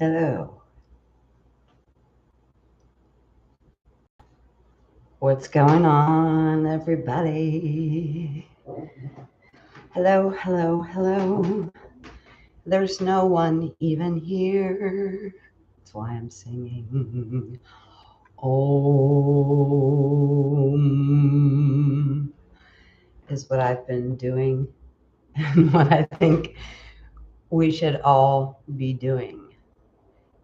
Hello. What's going on, everybody? Hello, hello, hello. There's no one even here. That's why I'm singing. Om is what I've been doing and what I think we should all be doing.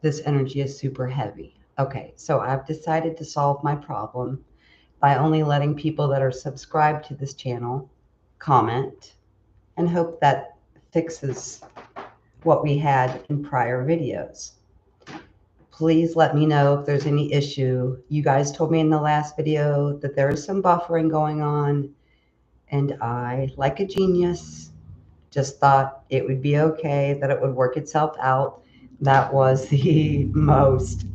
This energy is super heavy. Okay, so I've decided to solve my problem by only letting people that are subscribed to this channel comment and hope that fixes what we had in prior videos. Please let me know if there's any issue. You guys told me in the last video that there is some buffering going on, and I, like a genius, just thought it would be okay, that it would work itself out. That was the most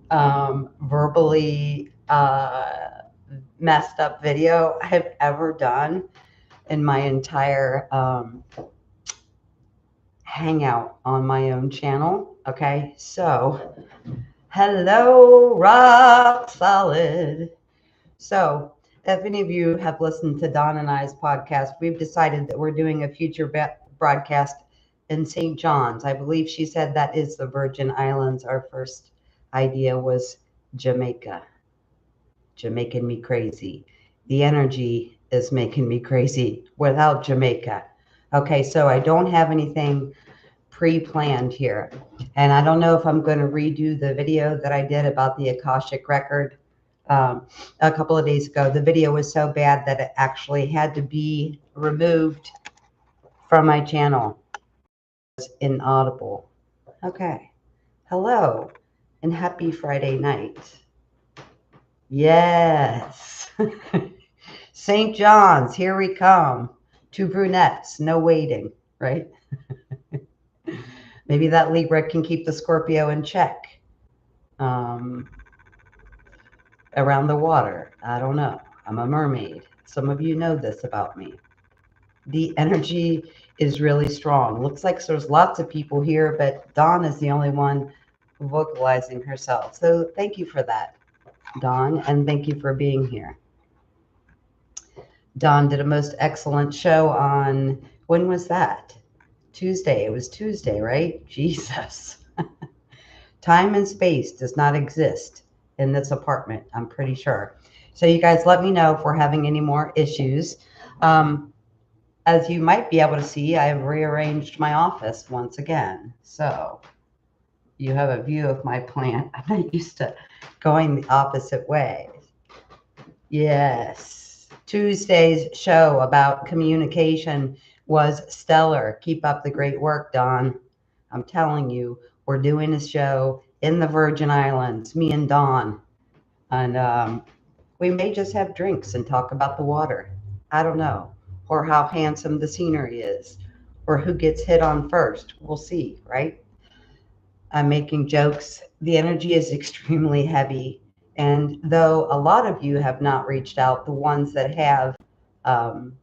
verbally messed up video I've ever done in my entire hangout on my own channel. Okay, so hello, rock solid. So, if any of you have listened to Don and I's podcast, we've decided that we're doing a future broadcast in St. John's. I believe she said that is the Virgin Islands. Our first idea was Jamaica. Making me crazy. The energy is making me crazy without Jamaica. Okay, so I don't have anything pre-planned here. And I don't know if I'm going to redo the video that I did about the Akashic record a couple of days ago. The video was so bad that it actually had to be removed from my channel. It's inaudible. Okay. Hello and happy Friday night. Yes. St. John's, here we come. Two brunettes, no waiting, right? Maybe that Libra can keep the Scorpio in check around the water. I don't know. I'm a mermaid. Some of you know this about me. The energy is really strong. Looks like there's lots of people here, but Dawn is the only one vocalizing herself. So thank you for that, Dawn, and thank you for being here. Dawn did a most excellent show on, when was that? Tuesday. It was Tuesday, right? Jesus. Time and space does not exist in this apartment, I'm pretty sure. So you guys let me know if we're having any more issues. As you might be able to see, I've rearranged my office once again. So you have a view of my plant. I'm not used to going the opposite way. Yes. Tuesday's show about communication was stellar. Keep up the great work, Dawn. I'm telling you, we're doing a show in the Virgin Islands, me and Dawn. And we may just have drinks and talk about the water. I don't know. Or how handsome the scenery is. Or who gets hit on first. We'll see, right? I'm making jokes. The energy is extremely heavy. And though a lot of you have not reached out, the ones that have um,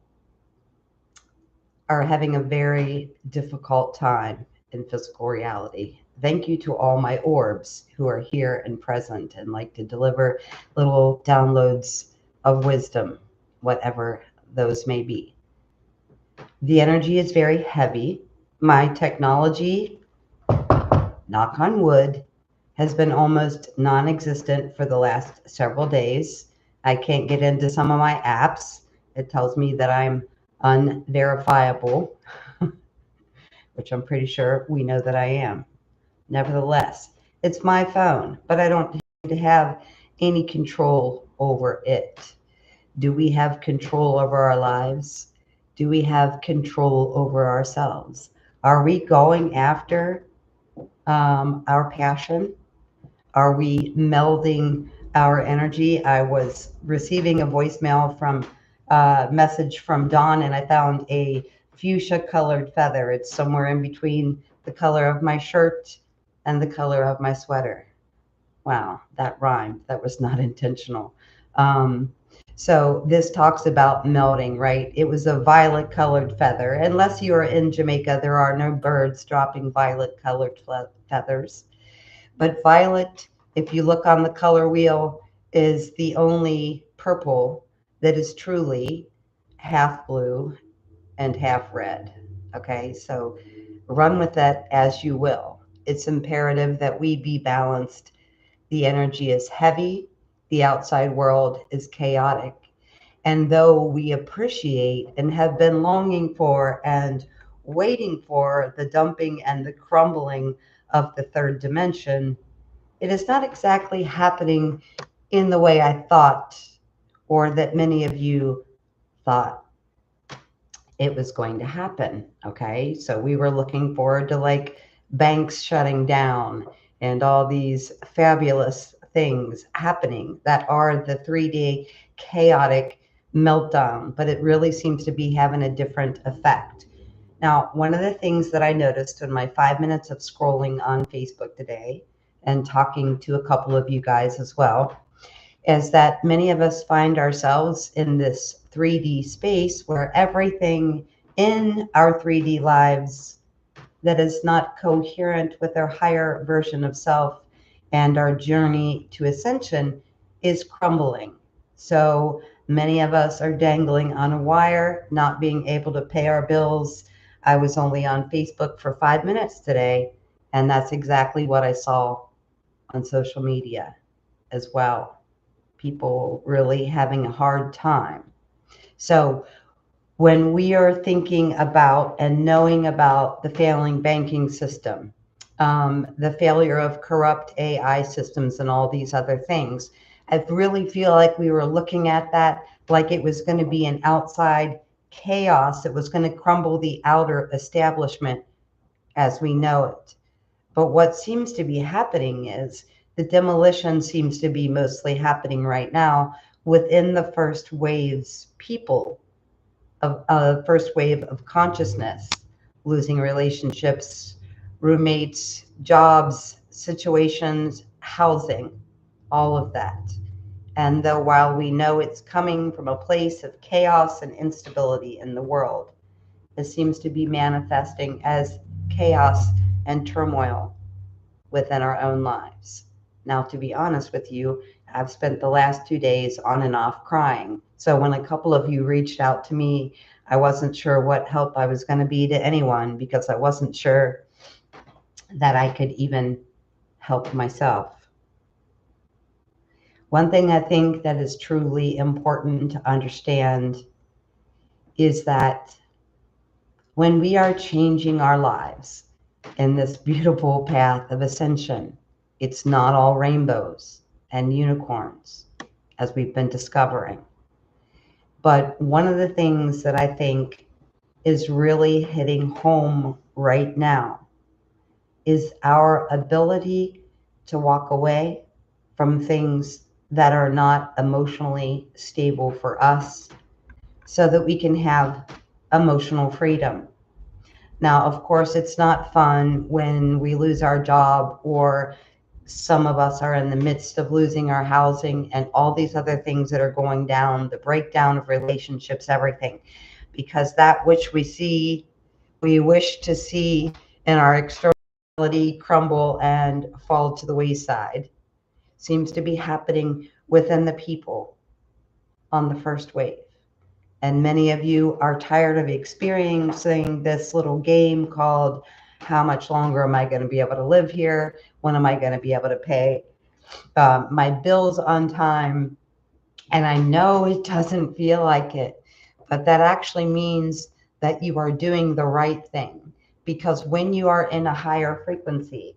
are having a very difficult time in physical reality. Thank you to all my orbs who are here and present and like to deliver little downloads of wisdom, whatever those may be. The energy is very heavy. My technology, knock on wood, has been almost non-existent for the last several days. I can't get into some of my apps. It tells me that I'm unverifiable, which I'm pretty sure we know that I am. Nevertheless, it's my phone, but I don't seem to have any control over it. Do we have control over our lives? Do we have control over ourselves? Are we going after our passion? Are we melding our energy? I was receiving a voicemail from a message from Dawn, and I found a fuchsia colored feather. It's somewhere in between the color of my shirt and the color of my sweater. Wow, that rhymed. That was not intentional. So this talks about melting, right? It was a violet colored feather. Unless you are in Jamaica, there are no birds dropping violet colored feathers. But violet, if you look on the color wheel, is the only purple that is truly half blue and half red. Okay, so run with that as you will. It's imperative that we be balanced. The energy is heavy, the outside world is chaotic. And though we appreciate and have been longing for and waiting for the dumping and the crumbling of the third dimension, it is not exactly happening in the way I thought, or that many of you thought it was going to happen. Okay, so we were looking forward to like banks shutting down and all these fabulous things happening that are the 3D chaotic meltdown, but it really seems to be having a different effect. Now, one of the things that I noticed in my 5 minutes of scrolling on Facebook today and talking to a couple of you guys as well is that many of us find ourselves in this 3D space where everything in our 3D lives that is not coherent with our higher version of self and our journey to ascension is crumbling. So many of us are dangling on a wire, not being able to pay our bills. I was only on Facebook for 5 minutes today, and that's exactly what I saw on social media as well. People really having a hard time. So when we are thinking about and knowing about the failing banking system, the failure of corrupt AI systems and all these other things, I really feel like we were looking at that like it was going to be an outside chaos that was going to crumble the outer establishment as we know it. But what seems to be happening is the demolition seems to be mostly happening right now within the first waves people of first wave of consciousness, losing relationships, roommates, jobs, situations, housing, all of that. And though while we know it's coming from a place of chaos and instability in the world, it seems to be manifesting as chaos and turmoil within our own lives. Now, to be honest with you, I've spent the last 2 days on and off crying. So when a couple of you reached out to me, I wasn't sure what help I was going to be to anyone because I wasn't sure that I could even help myself. One thing I think that is truly important to understand is that when we are changing our lives in this beautiful path of ascension, it's not all rainbows and unicorns, as we've been discovering. But one of the things that I think is really hitting home right now is our ability to walk away from things that are not emotionally stable for us so that we can have emotional freedom. Now, of course, it's not fun when we lose our job, or some of us are in the midst of losing our housing and all these other things that are going down, the breakdown of relationships, everything, because that which we see, we wish to see in our externality crumble and fall to the wayside, seems to be happening within the people on the first wave. And many of you are tired of experiencing this little game called, how much longer am I going to be able to live here? When am I going to be able to pay my bills on time? And I know it doesn't feel like it, but that actually means that you are doing the right thing. Because when you are in a higher frequency,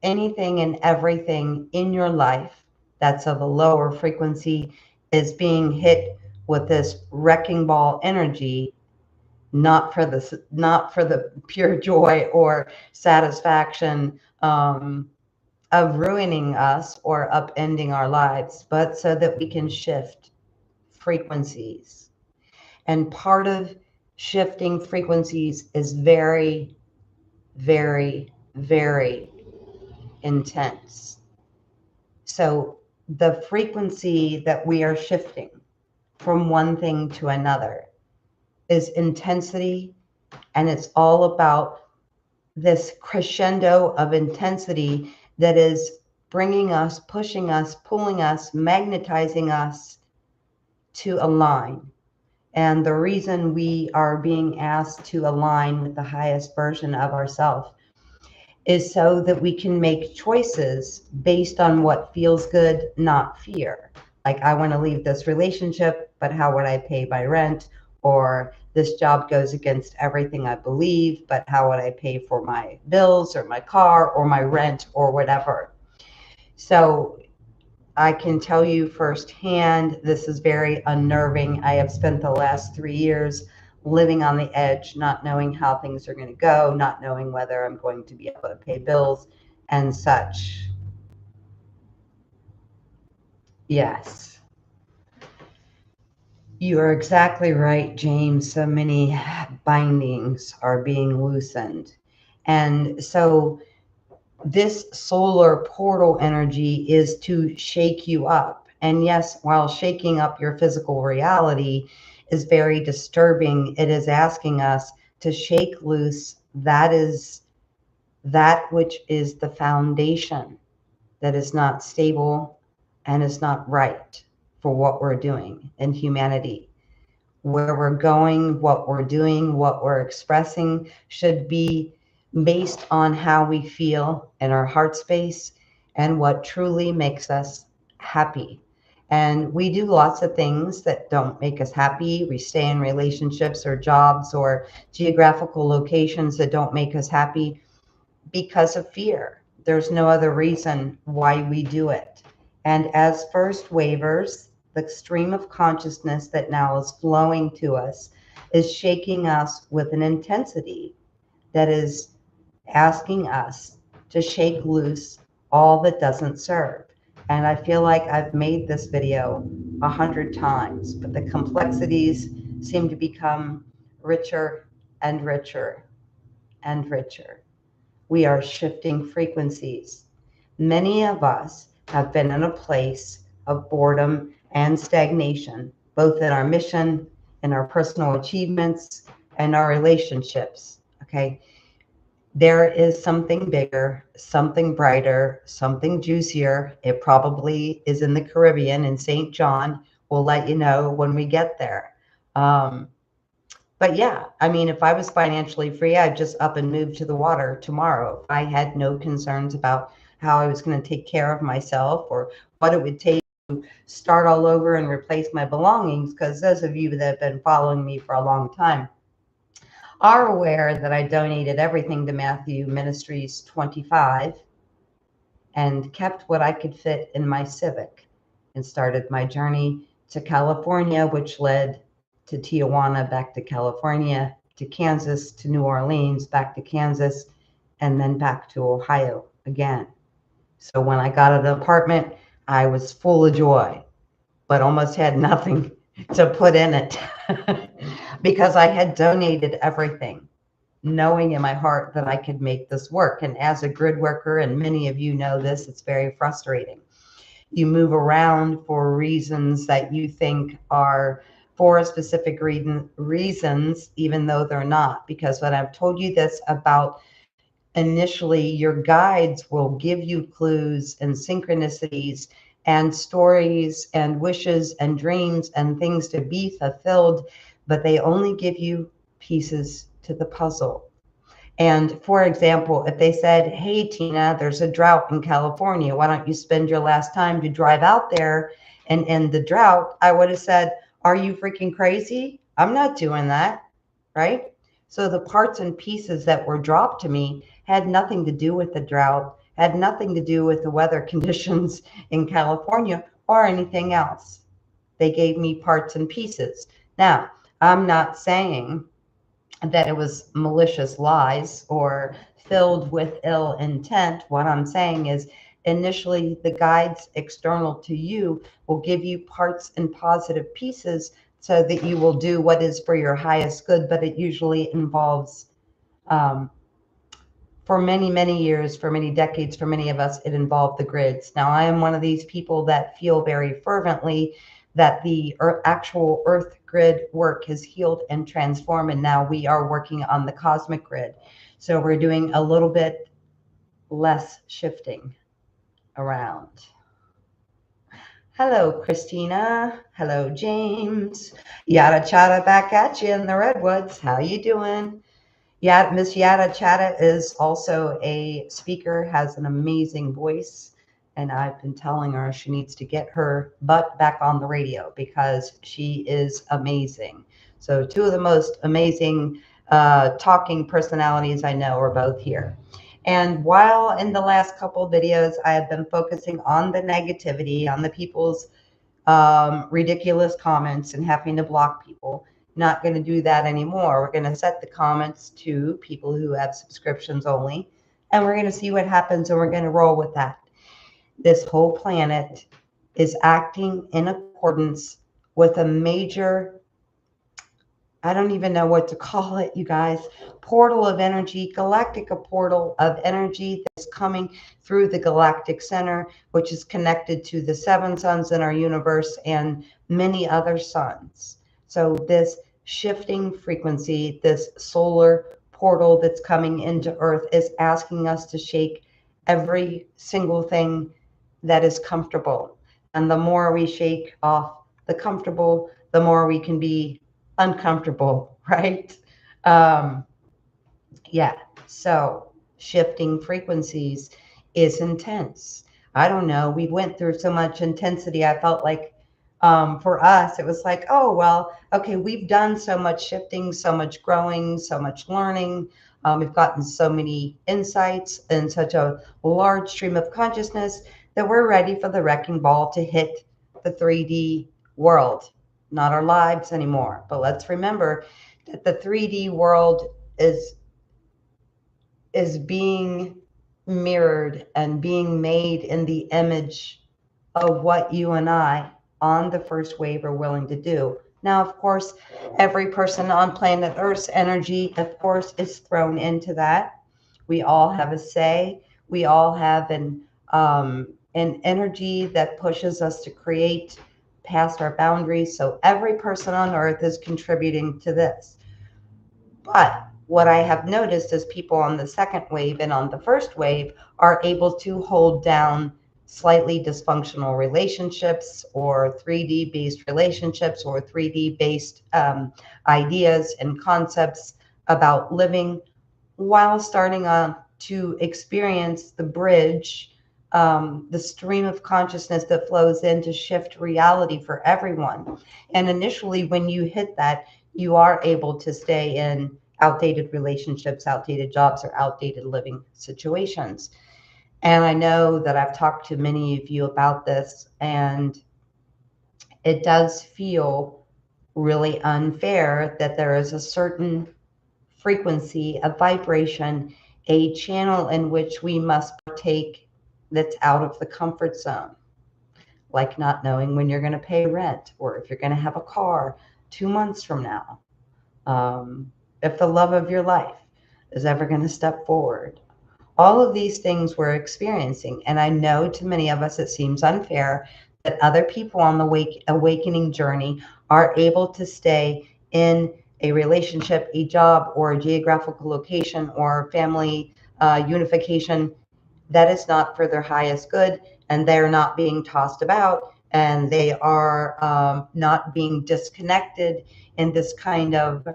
anything and everything in your life that's of a lower frequency is being hit with this wrecking ball energy, not for the pure joy or satisfaction of ruining us or upending our lives, but so that we can shift frequencies. And part of shifting frequencies is very, very, very intense. So the frequency that we are shifting from one thing to another is intensity, and it's all about this crescendo of intensity that is bringing us, pushing us, pulling us, magnetizing us to align. And the reason we are being asked to align with the highest version of ourselves is so that we can make choices based on what feels good, not fear. Like, I want to leave this relationship, but how would I pay my rent? Or this job goes against everything I believe, but how would I pay for my bills or my car or my rent or whatever? So I can tell you firsthand, this is very unnerving. I have spent the last 3 years living on the edge, not knowing how things are going to go, not knowing whether I'm going to be able to pay bills and such. Yes, you are exactly right, James. So many bindings are being loosened. And so this solar portal energy is to shake you up. And yes, while shaking up your physical reality is very disturbing, it is asking us to shake loose that which is the foundation that is not stable and is not right for what we're doing in humanity. Where we're going, what we're doing, what we're expressing should be based on how we feel in our heart space and what truly makes us happy. And we do lots of things that don't make us happy. We stay in relationships or jobs or geographical locations that don't make us happy because of fear. There's no other reason why we do it. And as first waivers, the stream of consciousness that now is flowing to us is shaking us with an intensity that is asking us to shake loose all that doesn't serve. And I feel like I've made this video 100 times, but the complexities seem to become richer and richer and richer. We are shifting frequencies. Many of us have been in a place of boredom and stagnation, both in our mission, in our personal achievements, and our relationships. Okay. There is something bigger, something brighter, something juicier. It probably is in the Caribbean, in St. John. We'll let you know when we get there. But yeah, I mean, if I was financially free, I'd just up and move to the water tomorrow. If I had no concerns about how I was going to take care of myself or what it would take to start all over and replace my belongings, because those of you that have been following me for a long time are aware that I donated everything to Matthew Ministries 25 and kept what I could fit in my Civic and started my journey to California, which led to Tijuana, back to California, to Kansas, to New Orleans, back to Kansas, and then back to Ohio again. So when I got an apartment, I was full of joy, but almost had nothing to put in it because I had donated everything, knowing in my heart that I could make this work. And as a grid worker, and many of you know this, it's very frustrating. You move around for reasons that you think are for specific reasons, even though they're not. Because when I've told you this about initially, your guides will give you clues and synchronicities and stories and wishes and dreams and things to be fulfilled, but they only give you pieces to the puzzle. And for example, if they said, hey, Tina, there's a drought in California, why don't you spend your last time to drive out there and end the drought? I would have said, are you freaking crazy? I'm not doing that, right? So the parts and pieces that were dropped to me had nothing to do with the drought, had nothing to do with the weather conditions in California or anything else. They gave me parts and pieces. Now, I'm not saying that it was malicious lies or filled with ill intent. What I'm saying is initially the guides external to you will give you parts and positive pieces so that you will do what is for your highest good, but it usually involves for many, many years, for many decades, for many of us, it involved the grids. Now, I am one of these people that feel very fervently that the actual Earth grid work has healed and transformed, and now we are working on the cosmic grid. So we're doing a little bit less shifting around. Hello, Christina. Hello, James. Yada Chata back at you in the Redwoods. How you doing? Yeah, Miss Yada Chata is also a speaker, has an amazing voice, and I've been telling her she needs to get her butt back on the radio because she is amazing. So two of the most amazing talking personalities I know are both here. And while in the last couple of videos, I have been focusing on the negativity, on the people's ridiculous comments and having to block people. Not going to do that anymore. We're going to set the comments to people who have subscriptions only, and we're going to see what happens, and we're going to roll with that. This whole planet is acting in accordance with a major, I don't even know what to call it, you guys, portal of energy, galactic portal of energy that's coming through the galactic center, which is connected to the 7 suns in our universe and many other suns. So this shifting frequency, this solar portal that's coming into Earth is asking us to shake every single thing that is comfortable. And the more we shake off the comfortable, the more we can be uncomfortable, right? Um, yeah. So shifting frequencies is intense. I don't know. We went through so much intensity. I felt like for us, it was like, oh, well, okay, we've done so much shifting, so much growing, so much learning. We've gotten so many insights and such a large stream of consciousness that we're ready for the wrecking ball to hit the 3D world, not our lives anymore. But let's remember that the 3D world is being mirrored and being made in the image of what you and I on the first wave are willing to do. Now, of course, every person on planet Earth's energy, of course, is thrown into that. We all have a say. We all have an energy that pushes us to create past our boundaries. So every person on Earth is contributing to this. But what I have noticed is people on the second wave and on the first wave are able to hold down slightly dysfunctional relationships or 3D based relationships or 3D based ideas and concepts about living while starting to experience the bridge, the stream of consciousness that flows in to shift reality for everyone. And initially, when you hit that, you are able to stay in outdated relationships, outdated jobs, or outdated living situations. And I know that I've talked to many of you about this, and it does feel really unfair that there is a certain frequency, a vibration, a channel in which we must partake that's out of the comfort zone, like not knowing when you're going to pay rent or if you're going to have a car 2 months from now, if the love of your life is ever going to step forward. All of these things we're experiencing. And I know to many of us it seems unfair that other people on the awakening journey are able to stay in a relationship, a job, or a geographical location or family unification that is not for their highest good, and they're not being tossed about, and they are not being disconnected in this kind of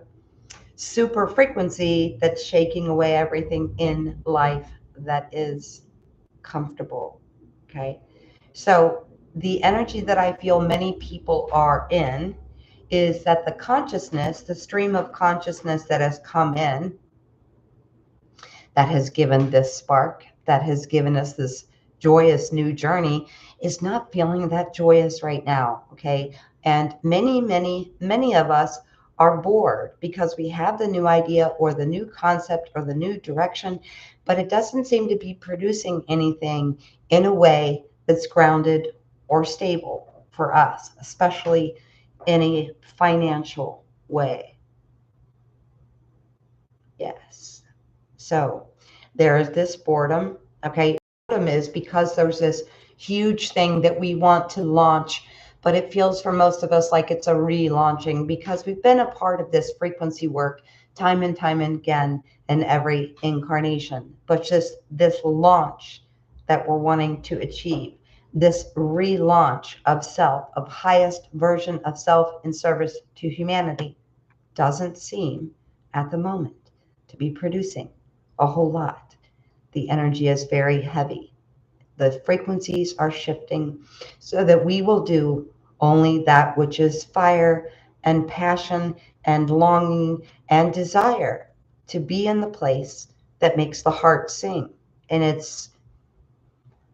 super frequency that's shaking away everything in life that is comfortable. Okay. So the energy that I feel many people are in is that the consciousness, the stream of consciousness that has come in, that has given this spark, that has given us this joyous new journey, is not feeling that joyous right now. Okay. And many of us are bored because we have the new idea or the new concept or the new direction, but it doesn't seem to be producing anything in a way that's grounded or stable for us, especially in a financial way. Yes. So there's this boredom. Okay. Boredom is because there's this huge thing that we want to launch, but it feels for most of us like it's a relaunching because we've been a part of this frequency work time and time again in every incarnation. But just this launch that we're wanting to achieve, this relaunch of self, of highest version of self in service to humanity, doesn't seem at the moment to be producing a whole lot. The energy is very heavy. The frequencies are shifting so that we will do only that which is fire and passion and longing and desire to be in the place that makes the heart sing. And it's,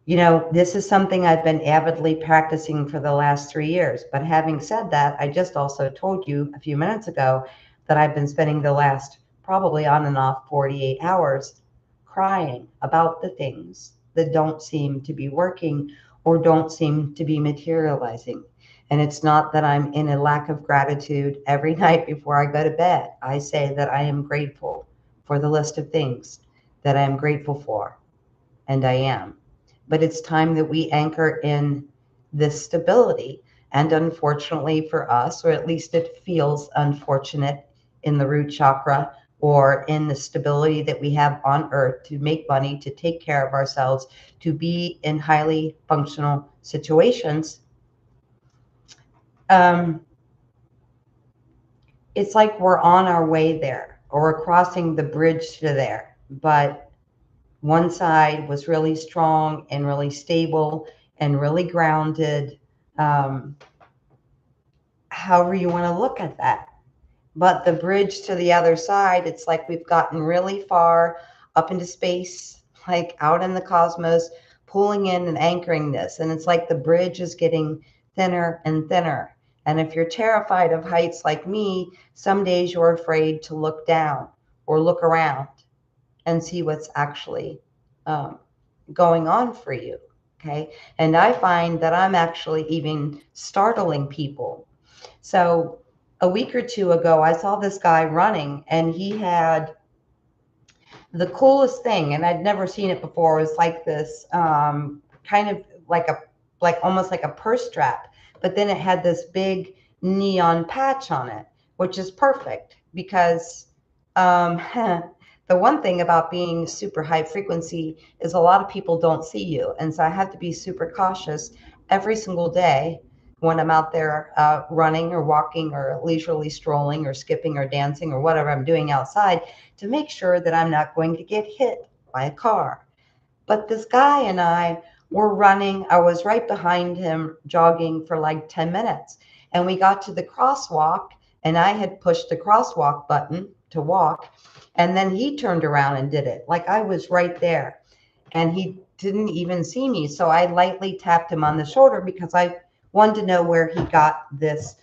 this is something I've been avidly practicing for the last 3 years. But having said that, I just also told you a few minutes ago that I've been spending the last probably on and off 48 hours crying about the things that don't seem to be working or don't seem to be materializing. And it's not that I'm in a lack of gratitude every night before I go to bed. I say that I am grateful for the list of things that I am grateful for, and I am. But it's time that we anchor in this stability. And unfortunately for us, or at least it feels unfortunate in the root chakra or in the stability that we have on earth to make money, to take care of ourselves, to be in highly functional situations, it's like we're on our way there or we're crossing the bridge to there. But one side was really strong and really stable and really grounded, however you want to look at that. But the bridge to the other side, it's like we've gotten really far up into space, like out in the cosmos, pulling in and anchoring this. And it's like the bridge is getting thinner and thinner. And if you're terrified of heights like me, some days you're afraid to look down or look around and see what's actually going on for you. Okay. And I find that I'm actually even startling people. So a week or two ago, I saw this guy running and he had the coolest thing, and I'd never seen it before. It was like this kind of like almost like a purse strap, but then it had this big neon patch on it, which is perfect because the one thing about being super high frequency is a lot of people don't see you. And so I have to be super cautious every single day when I'm out there running or walking or leisurely strolling or skipping or dancing or whatever I'm doing outside to make sure that I'm not going to get hit by a car. But this guy and I were running. I was right behind him jogging for like 10 minutes. And we got to the crosswalk and I had pushed the crosswalk button to walk. And then he turned around and did it. Like I was right there and he didn't even see me. So I lightly tapped him on the shoulder because I wanted to know where he got this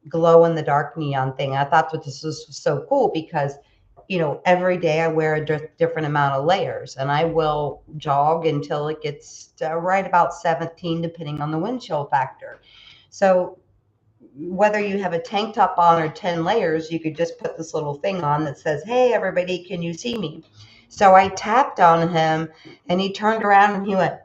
glow in the dark neon thing. I thought that this was so cool because, every day I wear a different amount of layers and I will jog until it gets right about 17, depending on the wind chill factor. So whether you have a tank top on or 10 layers, you could just put this little thing on that says, "Hey, everybody, can you see me?" So I tapped on him and he turned around and he went,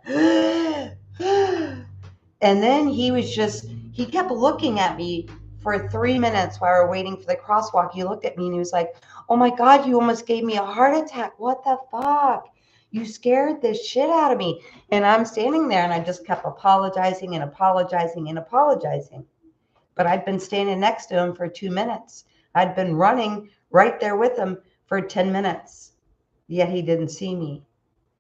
and then he kept looking at me for 3 minutes while we were waiting for the crosswalk. He looked at me and he was like, "Oh my God, you almost gave me a heart attack. What the fuck? You scared the shit out of me." And I'm standing there and I just kept apologizing and apologizing and apologizing. But I'd been standing next to him for 2 minutes. I'd been running right there with him for 10 minutes, yet he didn't see me.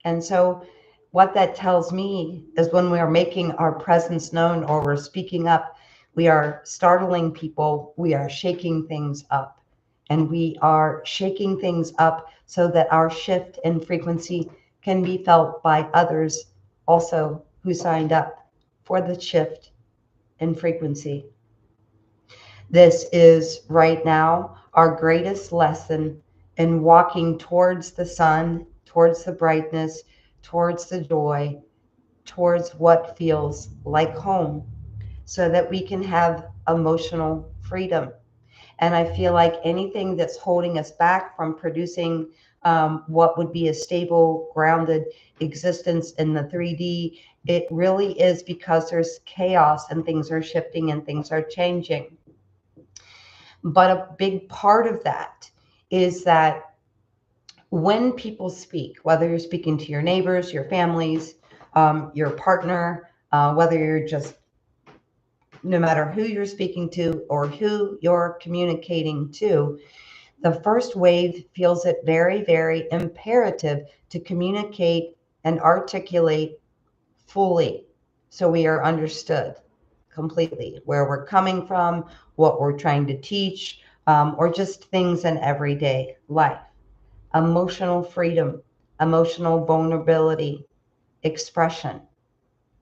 And so what that tells me is when we are making our presence known or we're speaking up, we are startling people, we are shaking things up. And we are shaking things up so that our shift in frequency can be felt by others also who signed up for the shift in frequency. This is right now our greatest lesson in walking towards the sun, towards the brightness, towards the joy, towards what feels like home, so that we can have emotional freedom. And I feel like anything that's holding us back from producing what would be a stable, grounded existence in the 3D, it really is because there's chaos and things are shifting and things are changing. But a big part of that is that when people speak, whether you're speaking to your neighbors, your families, your partner, whether you're just, no matter who you're speaking to or who you're communicating to, the first wave feels it very, very imperative to communicate and articulate fully so we are understood completely, where we're coming from, what we're trying to teach, or just things in everyday life. Emotional freedom, emotional vulnerability, expression,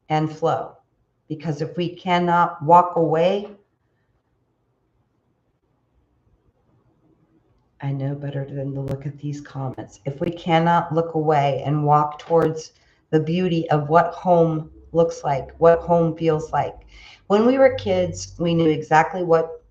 and flow. Because if we cannot walk away, I know better than to look at these comments. If we cannot look away and walk towards the beauty of what home looks like, what home feels like. When we were kids, we knew exactly what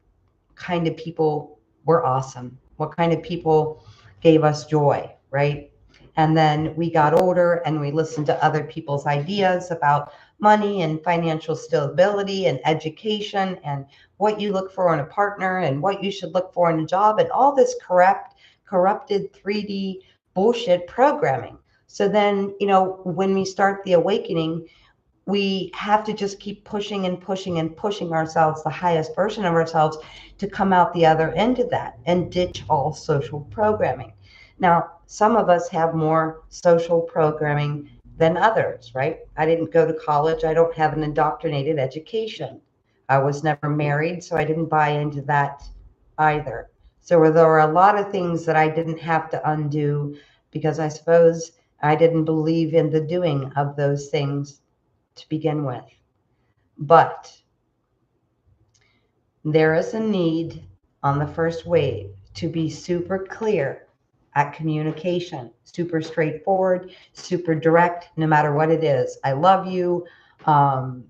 kind of people were awesome, what kind of people gave us joy, right? And then we got older and we listened to other people's ideas about money and financial stability and education and what you look for in a partner and what you should look for in a job and all this corrupted 3D bullshit programming. So then, when we start the awakening, we have to just keep pushing and pushing and pushing ourselves, the highest version of ourselves, to come out the other end of that and ditch all social programming. Now, some of us have more social programming than others, right? I didn't go to college. I don't have an indoctrinated education. I was never married, so I didn't buy into that either. So there were a lot of things that I didn't have to undo because I suppose I didn't believe in the doing of those things to begin with. But there is a need on the first wave to be super clear at communication, super straightforward, super direct, no matter what it is. I love you. Um,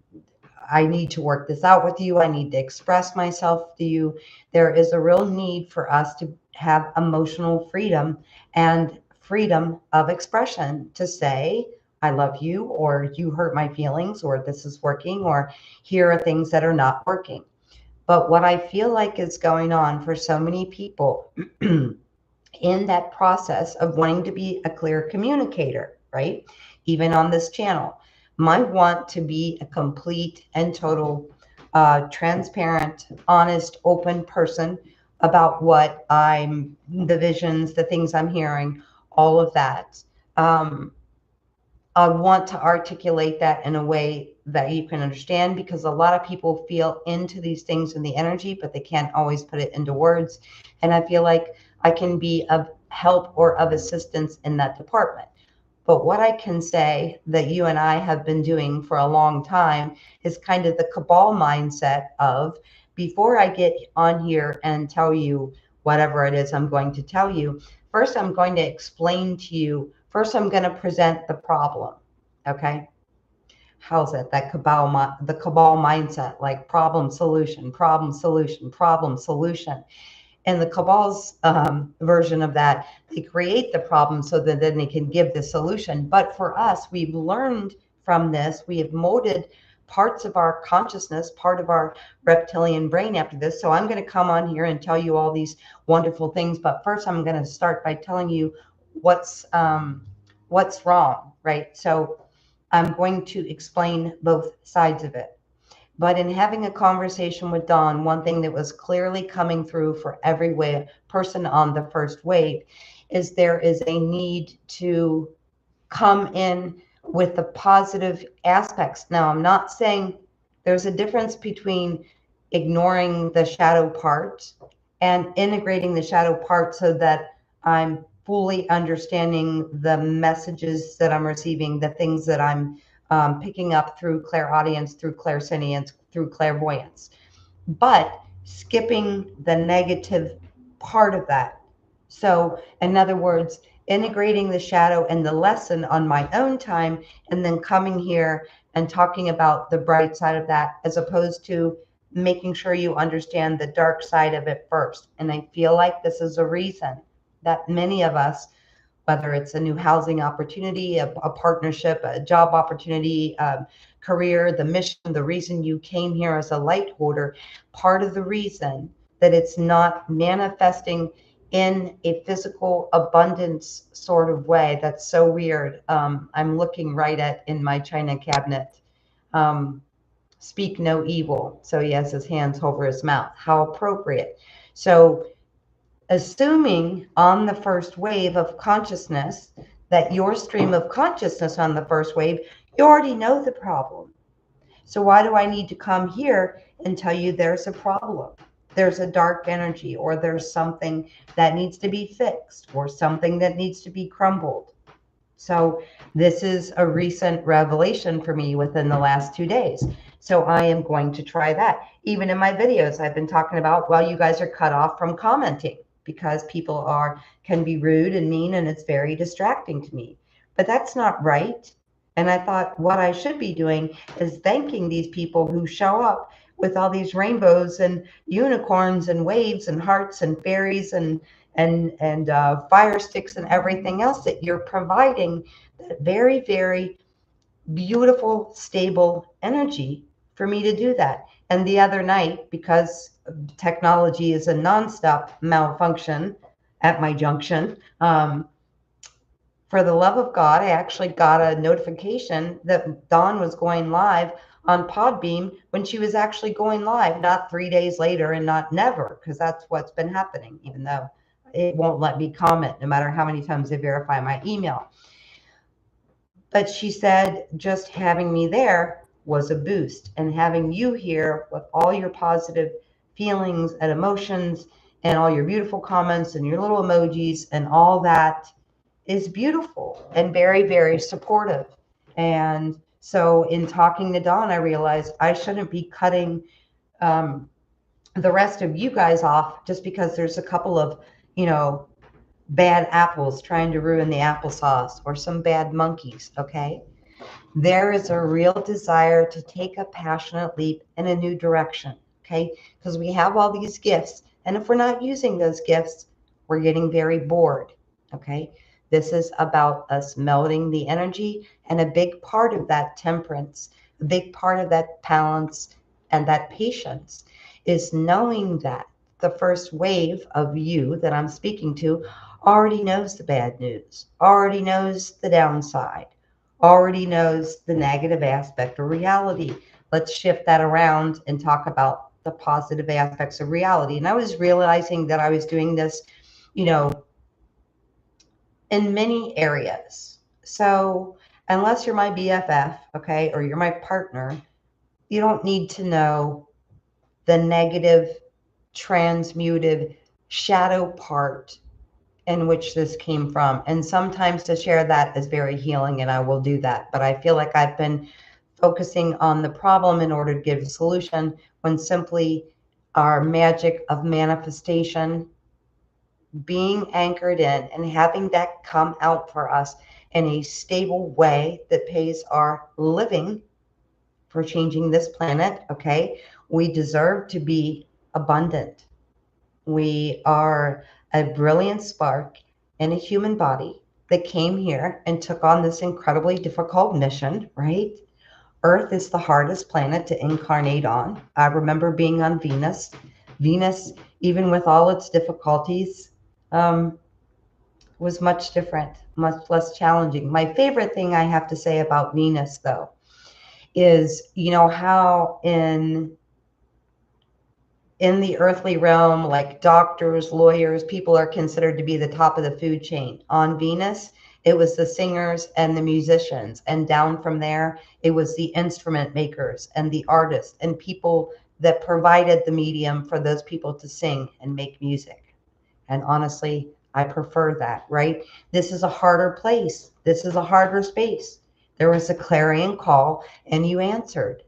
I need to work this out with you. I need to express myself to you. There is a real need for us to have emotional freedom and freedom of expression to say, I love you, or you hurt my feelings, or this is working, or here are things that are not working. But what I feel like is going on for so many people in that process of wanting to be a clear communicator, right? Even on this channel, might want to be a complete and total, transparent, honest, open person about what the visions, the things I'm hearing, all of that. I want to articulate that in a way that you can understand, because a lot of people feel into these things in the energy, but they can't always put it into words. And I feel like I can be of help or of assistance in that department. But what I can say that you and I have been doing for a long time is kind of the cabal mindset of, before I get on here and tell you whatever it is I'm going to tell you, first I'm going to explain to you, first I'm going to present the problem. Okay? How's it? The cabal mindset, like problem, solution, problem, solution, problem, solution. And the cabal's version of that, they create the problem so that then they can give the solution. But for us, we've learned from this, we have molded parts of our consciousness, part of our reptilian brain after this. So I'm going to come on here and tell you all these wonderful things. But first, I'm going to start by telling you what's wrong, right? So I'm going to explain both sides of it. But in having a conversation with Dawn, one thing that was clearly coming through for every person on the first wave is there is a need to come in with the positive aspects. Now, I'm not saying, there's a difference between ignoring the shadow part and integrating the shadow part so that I'm fully understanding the messages that I'm receiving, the things that I'm picking up through clairaudience, through clairsentience, through clairvoyance, but skipping the negative part of that. So, in other words, integrating the shadow and the lesson on my own time, and then coming here and talking about the bright side of that, as opposed to making sure you understand the dark side of it first. And I feel like this is a reason that many of us, whether it's a new housing opportunity, a partnership, a job opportunity, career, the mission, the reason you came here as a light holder, part of the reason that it's not manifesting in a physical abundance sort of way. That's so weird. I'm looking right at in my china cabinet. Um, Speak no evil. So he has his hands over his mouth. How appropriate. So assuming on the first wave of consciousness that your stream of consciousness on the first wave, you already know the problem. So why do I need to come here and tell you there's a problem? There's a dark energy, or there's something that needs to be fixed, or something that needs to be crumbled. So this is a recent revelation for me within the last 2 days. So I am going to try that. Even in my videos, I've been talking about, well, you guys are cut off from commenting because people can be rude and mean, and it's very distracting to me. But that's not right. And I thought what I should be doing is thanking these people who show up with all these rainbows and unicorns and waves and hearts and fairies and fire sticks and everything else that you're providing, that very, very beautiful, stable energy for me to do that. And the other night, because technology is a nonstop malfunction at my junction, for the love of God, I actually got a notification that Dawn was going live on Podbeam when she was actually going live, not 3 days later and not never, because that's what's been happening, even though it won't let me comment no matter how many times I verify my email. But she said just having me there was a boost, and having you here with all your positive feelings and emotions and all your beautiful comments and your little emojis and all that is beautiful and very, very supportive. And so in talking to Dawn, I realized I shouldn't be cutting the rest of you guys off just because there's a couple of, bad apples trying to ruin the applesauce, or some bad monkeys. Okay. There is a real desire to take a passionate leap in a new direction. Okay. Because we have all these gifts. And if we're not using those gifts, we're getting very bored. Okay. This is about us melding the energy. And a big part of that temperance, a big part of that balance and that patience is knowing that the first wave of you that I'm speaking to already knows the bad news, already knows the downside, already knows the negative aspect of reality. Let's shift that around and talk about the positive aspects of reality. And I was realizing that I was doing this, you know, in many areas. So unless you're my BFF, okay, or you're my partner, you don't need to know the negative, transmuted shadow part in which this came from. And sometimes to share that is very healing, and I will do that. But I feel like I've been focusing on the problem in order to give a solution, when simply our magic of manifestation, being anchored in and having that come out for us in a stable way that pays our living for changing this planet. Okay. We deserve to be abundant. We are a brilliant spark in a human body that came here and took on this incredibly difficult mission, right? Earth is the hardest planet to incarnate on. I remember being on Venus. Venus, even with all its difficulties, um, was much different, much less challenging. My favorite thing I have to say about Venus, though, is how in the earthly realm, like doctors, lawyers, people are considered to be the top of the food chain. On Venus, it was the singers and the musicians. And down from there, it was the instrument makers and the artists and people that provided the medium for those people to sing and make music. And honestly, I prefer that, right? This is a harder place. This is a harder space. There was a clarion call and you answered.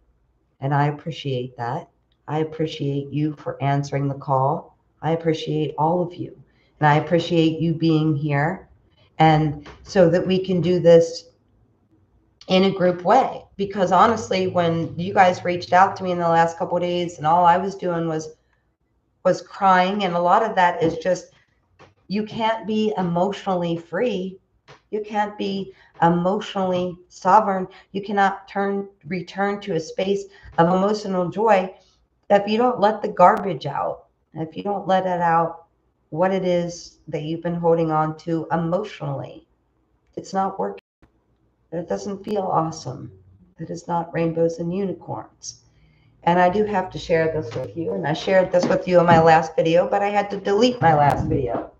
And I appreciate that. I appreciate you for answering the call. I appreciate all of you. And I appreciate you being here. And so that we can do this in a group way. Because honestly, when you guys reached out to me in the last couple of days, and all I was doing was crying, and a lot of that is just, you can't be emotionally free. You can't be emotionally sovereign. You cannot return to a space of emotional joy if you don't let the garbage out, if you don't let it out what it is that you've been holding on to emotionally. It's not working. It doesn't feel awesome. It is not rainbows and unicorns. And I do have to share this with you. And I shared this with you in my last video, but I had to delete my last video.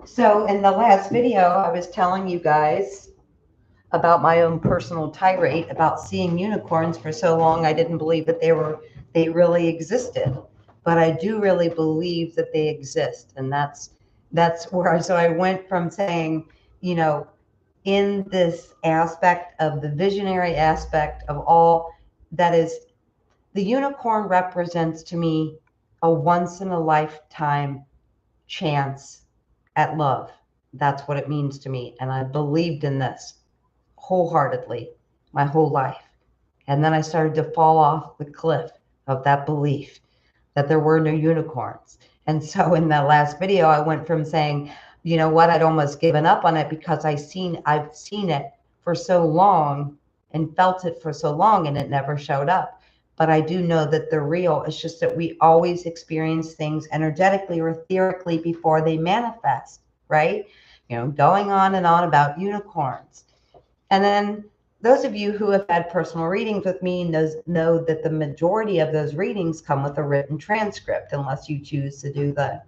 So in the last video, I was telling you guys about my own personal tirade about seeing unicorns. For so long I didn't believe that they really existed, but I do really believe that they exist. And that's where so I went from saying, you know, in this aspect of the visionary aspect of all that is, the unicorn represents to me a once in a lifetime chance at love. That's what it means to me, and I believed in this wholeheartedly my whole life. And then I started to fall off the cliff of that belief that there were no unicorns. And so in that last video, I went from saying, you know what, I'd almost given up on it because I've seen it for so long and felt it for so long, and it never showed up. But I do know that they're real. It's just that we always experience things energetically or etherically before they manifest, right? You know, going on and on about unicorns. And then those of you who have had personal readings with me know that the majority of those readings come with a written transcript, unless you choose to do the,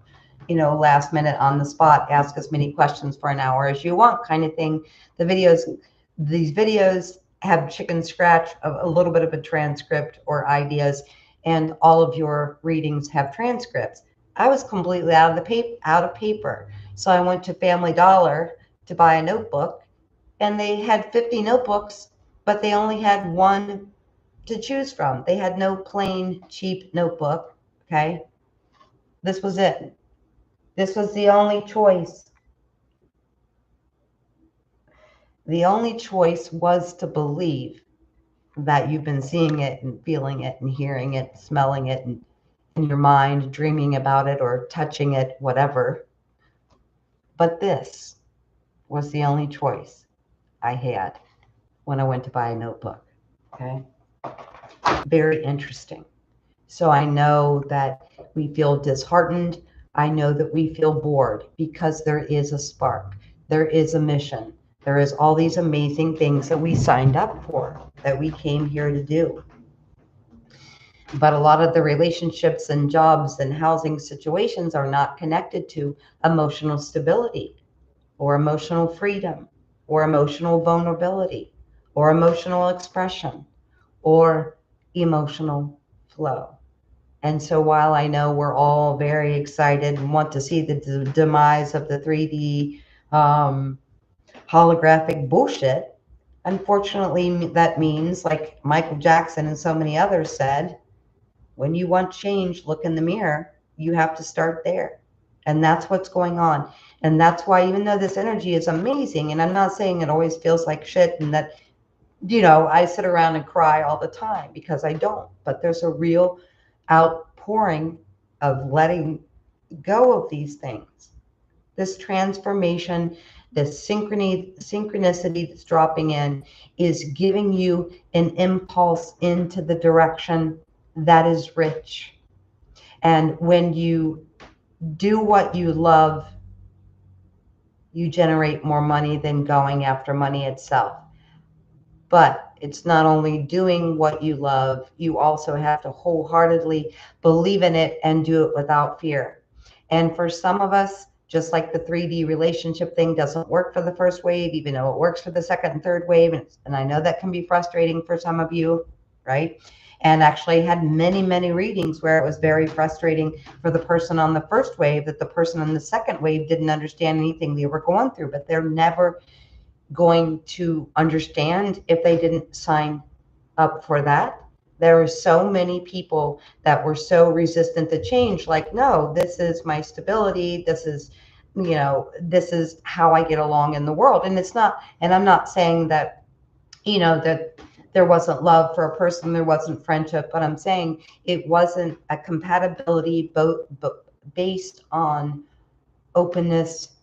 you know, last minute on the spot, ask as many questions for an hour as you want kind of thing. These videos have chicken scratch of a little bit of a transcript or ideas, and all of your readings have transcripts. I was completely out of paper. So I went to Family Dollar to buy a notebook, and they had 50 notebooks, but they only had one to choose from. They had no plain, cheap notebook, okay? This was it. This was the only choice. The only choice was to believe that you've been seeing it and feeling it and hearing it, smelling it, and in your mind, dreaming about it or touching it, whatever. But this was the only choice I had when I went to buy a notebook, okay? Very interesting. So I know that we feel disheartened. I know that we feel bored because there is a spark. There is a mission. There is all these amazing things that we signed up for, that we came here to do. But a lot of the relationships and jobs and housing situations are not connected to emotional stability or emotional freedom or emotional vulnerability or emotional expression or emotional flow. And so while I know we're all very excited and want to see the demise of the 3D holographic bullshit, unfortunately, that means, like Michael Jackson and so many others said, when you want change, look in the mirror. You have to start there. And that's what's going on. And that's why, even though this energy is amazing, and I'm not saying it always feels like shit and that, you know, I sit around and cry all the time, because I don't, but there's a real outpouring of letting go of these things. This transformation, this synchronicity that's dropping in is giving you an impulse into the direction that is rich. And when you do what you love, you generate more money than going after money itself. But it's not only doing what you love, you also have to wholeheartedly believe in it and do it without fear. And for some of us, just like the 3D relationship thing doesn't work for the first wave, even though it works for the second and third wave. And I know that can be frustrating for some of you, right? And actually had many, many readings where it was very frustrating for the person on the first wave, that the person on the second wave didn't understand anything they were going through, but they're never going to understand if they didn't sign up for that. There are so many people that were so resistant to change, like, no, this is my stability. This is, you know, this is how I get along in the world. And it's not, and I'm not saying that, you know, that there wasn't love for a person, there wasn't friendship, but I'm saying it wasn't a compatibility based on openness,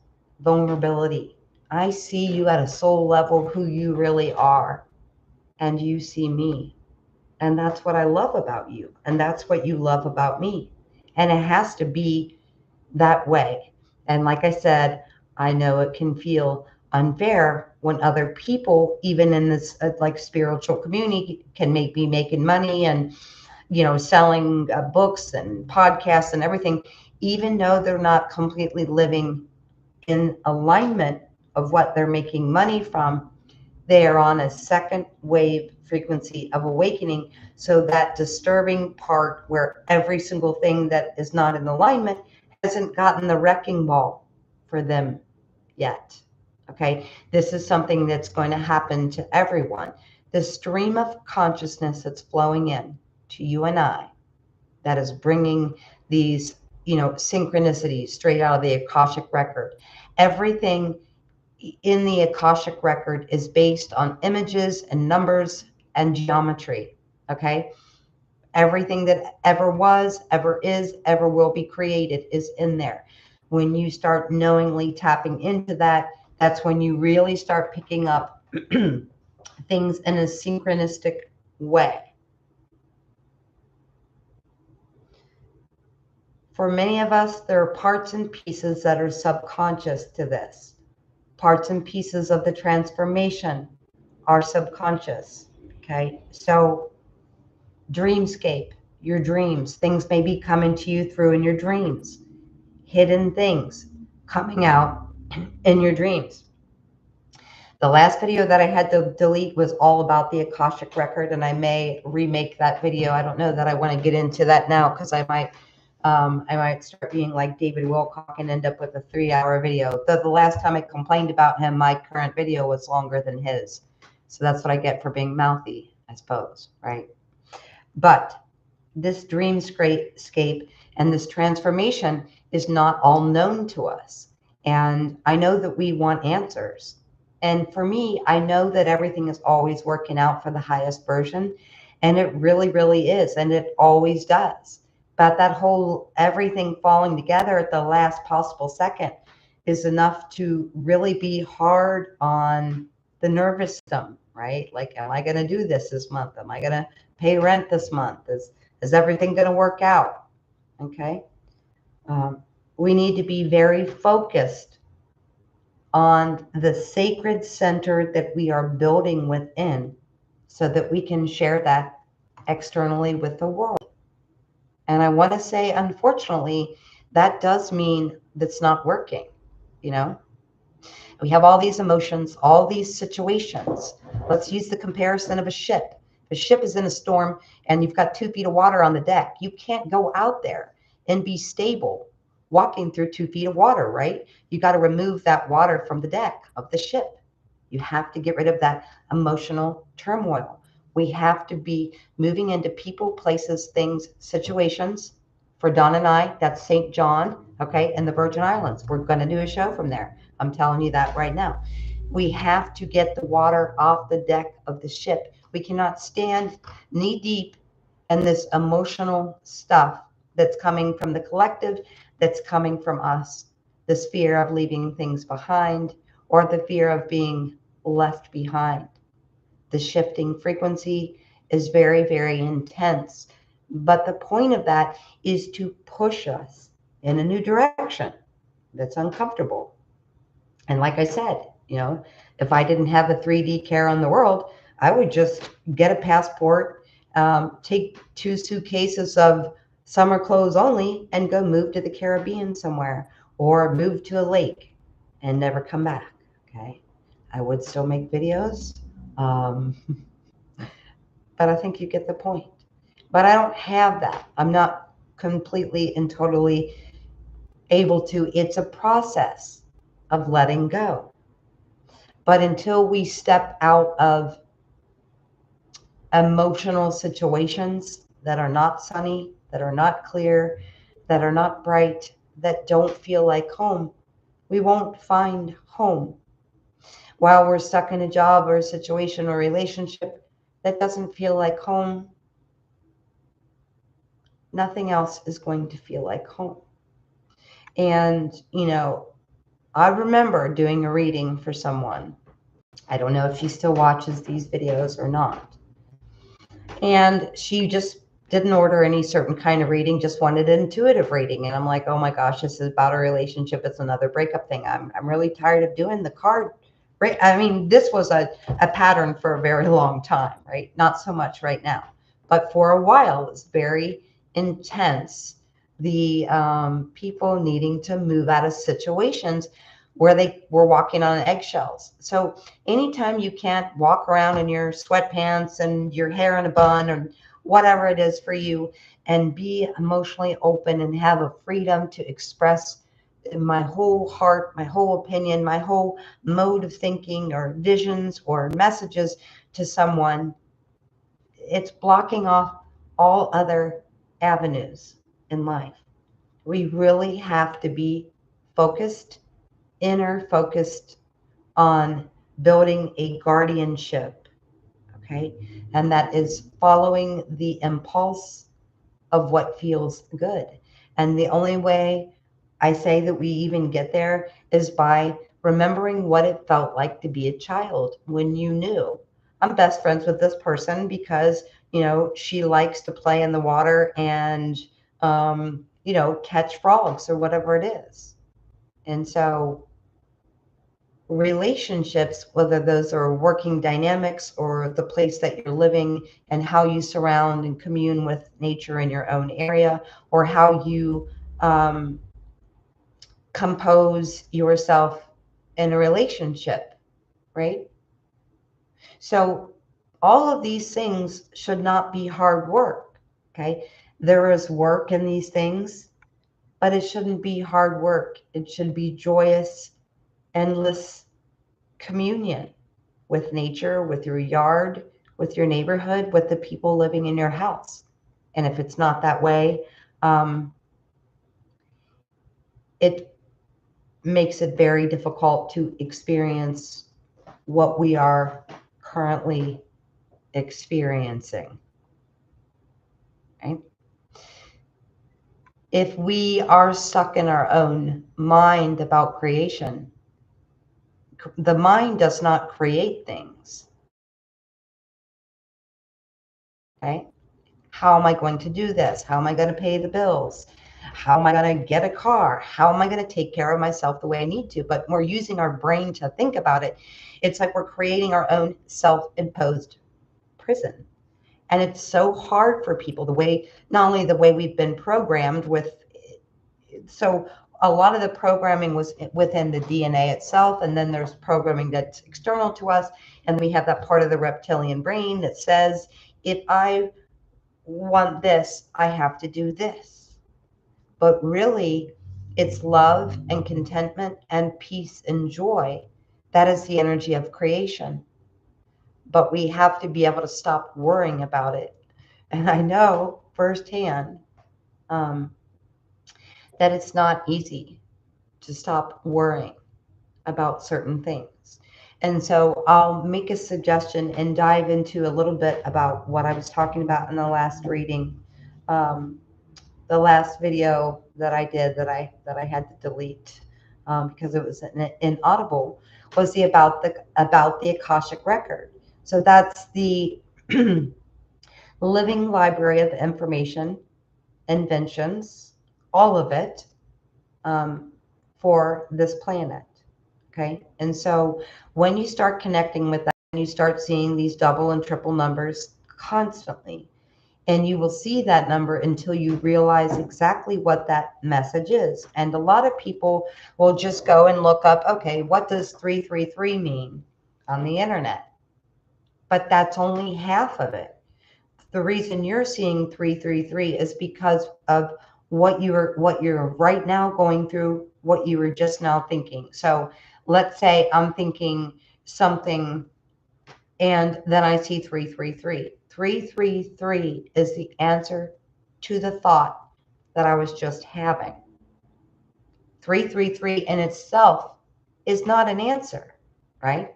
vulnerability. I see you at a soul level, who you really are, and you see me. And that's what I love about you. And that's what you love about me. And it has to be that way. And like I said, I know it can feel unfair when other people, even in this like spiritual community, can be making money and, selling books and podcasts and everything, even though they're not completely living in alignment of what they're making money from. They are on a second wave frequency of awakening. So that disturbing part where every single thing that is not in alignment hasn't gotten the wrecking ball for them yet. Okay, this is something that's going to happen to everyone. The stream of consciousness that's flowing in to you and I, that is bringing these, synchronicities straight out of the Akashic record. Everything in the Akashic record is based on images and numbers and geometry. Okay, everything that ever was, ever is, ever will be created is in there. When you start knowingly tapping into that, that's when you really start picking up things in a synchronistic way. For many of us, there are parts and pieces that are subconscious to this. Parts and pieces of the transformation are subconscious. Okay, so dreamscape, your dreams, things may be coming to you through in your dreams, hidden things coming out in your dreams. The last video that I had to delete was all about the Akashic record, and I may remake that video. I don't know that I want to get into that now because I might start being like David Wilcock and end up with a 3-hour video. The last time I complained about him, my current video was longer than his. So that's what I get for being mouthy, I suppose, right? But this dreamscape and this transformation is not all known to us. And I know that we want answers. And for me, I know that everything is always working out for the highest version. And it really, really is. And it always does. But that whole everything falling together at the last possible second is enough to really be hard on the nervous system, right? Like, am I going to do this month? Am I going to pay rent this month? Is everything going to work out? Okay. We need to be very focused on the sacred center that we are building within so that we can share that externally with the world. And I want to say, unfortunately, that does mean that's not working. We have all these emotions, all these situations. Let's use the comparison of a ship. If a ship is in a storm and you've got 2 feet of water on the deck, you can't go out there and be stable walking through 2 feet of water, right? You got to remove that water from the deck of the ship. You have to get rid of that emotional turmoil. We have to be moving into people, places, things, situations. For Don and I, that's St. John, okay, and the Virgin Islands. We're going to do a show from there. I'm telling you that right now. We have to get the water off the deck of the ship. We cannot stand knee deep in this emotional stuff that's coming from the collective, that's coming from us. This fear of leaving things behind or the fear of being left behind. The shifting frequency is very, very intense. But the point of that is to push us in a new direction that's uncomfortable. And like I said, if I didn't have a 3D care on the world, I would just get a passport, take 2 suitcases of summer clothes only, and go move to the Caribbean somewhere or move to a lake and never come back. Okay. I would still make videos. But I think you get the point. But I don't have that. I'm not completely and totally able to. It's a process of letting go. But until we step out of emotional situations that are not sunny, that are not clear, that are not bright, that don't feel like home, we won't find home. While we're stuck in a job or a situation or relationship that doesn't feel like home, nothing else is going to feel like home. And, I remember doing a reading for someone. I don't know if she still watches these videos or not. And she just didn't order any certain kind of reading, just wanted an intuitive reading. And I'm like, oh my gosh, this is about a relationship. It's another breakup thing. I'm really tired of doing the card. Right. I mean, this was a pattern for a very long time, right? Not so much right now, but for a while, it's very intense. The people needing to move out of situations where they were walking on eggshells. So anytime you can't walk around in your sweatpants and your hair in a bun or whatever it is for you and be emotionally open and have a freedom to express my whole heart, my whole opinion, my whole mode of thinking or visions or messages to someone, it's blocking off all other avenues in life. We really have to be focused, inner focused on building a guardianship, okay? And that is following the impulse of what feels good. And the only way I say that we even get there is by remembering what it felt like to be a child when you knew. I'm best friends with this person because, she likes to play in the water and, catch frogs or whatever it is. And so relationships, whether those are working dynamics or the place that you're living and how you surround and commune with nature in your own area, or how you compose yourself in a relationship, right? So all of these things should not be hard work, okay? There is work in these things, but it shouldn't be hard work. It should be joyous, endless communion with nature, with your yard, with your neighborhood, with the people living in your house. And if it's not that way, it makes it very difficult to experience what we are currently experiencing. Right? If we are stuck in our own mind about creation, the mind does not create things. Okay? How am I going to do this? How am I going to pay the bills? How am I going to get a car? How am I going to take care of myself the way I need to? But we're using our brain to think about it. It's like we're creating our own self-imposed prison. And it's so hard for people, not only the way we've been programmed with, so a lot of the programming was within the DNA itself, and then there's programming that's external to us, and we have that part of the reptilian brain that says, if I want this, I have to do this. But really, it's love and contentment and peace and joy. That is the energy of creation. But we have to be able to stop worrying about it. And I know firsthand that it's not easy to stop worrying about certain things. And so I'll make a suggestion and dive into a little bit about what I was talking about in the last reading. The last video that I did that I had to delete because it was inaudible was about the Akashic record. So that's the living library of information, inventions, all of it for this planet. Okay. And so when you start connecting with that, and you start seeing these double and triple numbers constantly, and you will see that number until you realize exactly what that message is. And a lot of people will just go and look up, okay, what does 333 mean on the internet? But that's only half of it. The reason you're seeing 333 is because of what you're right now going through, what you were just now thinking. So let's say I'm thinking something and then I see 333. 333 is the answer to the thought that I was just having. 333 in itself is not an answer, right?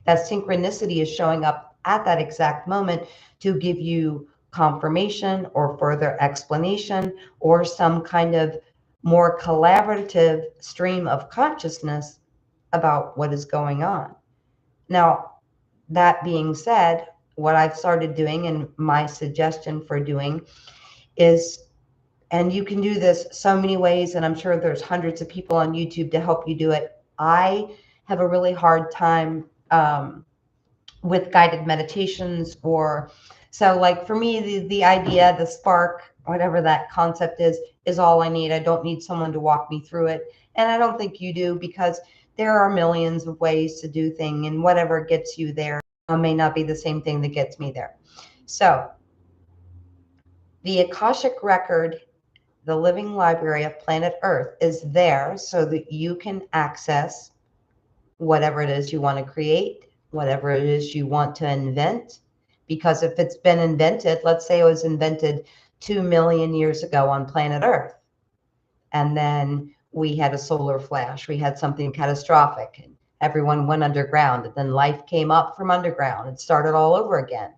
That synchronicity is showing up at that exact moment to give you confirmation or further explanation or some kind of more collaborative stream of consciousness about what is going on. Now, that being said, what I've started doing, and my suggestion for doing is, and you can do this so many ways, and I'm sure there's hundreds of people on YouTube to help you do it. I have a really hard time with guided meditations, or so like for me, the idea, the spark, whatever that concept is all I need. I don't need someone to walk me through it. And I don't think you do, because there are millions of ways to do things, and whatever gets you there may not be the same thing that gets me there. So the Akashic Record, the living library of planet Earth, is there so that you can access whatever it is you want to create, whatever it is you want to invent. Because if it's been invented, let's say it was invented 2 million years ago on planet Earth, and then we had a solar flash, we had something catastrophic, and everyone went underground, and then life came up from underground and started all over again.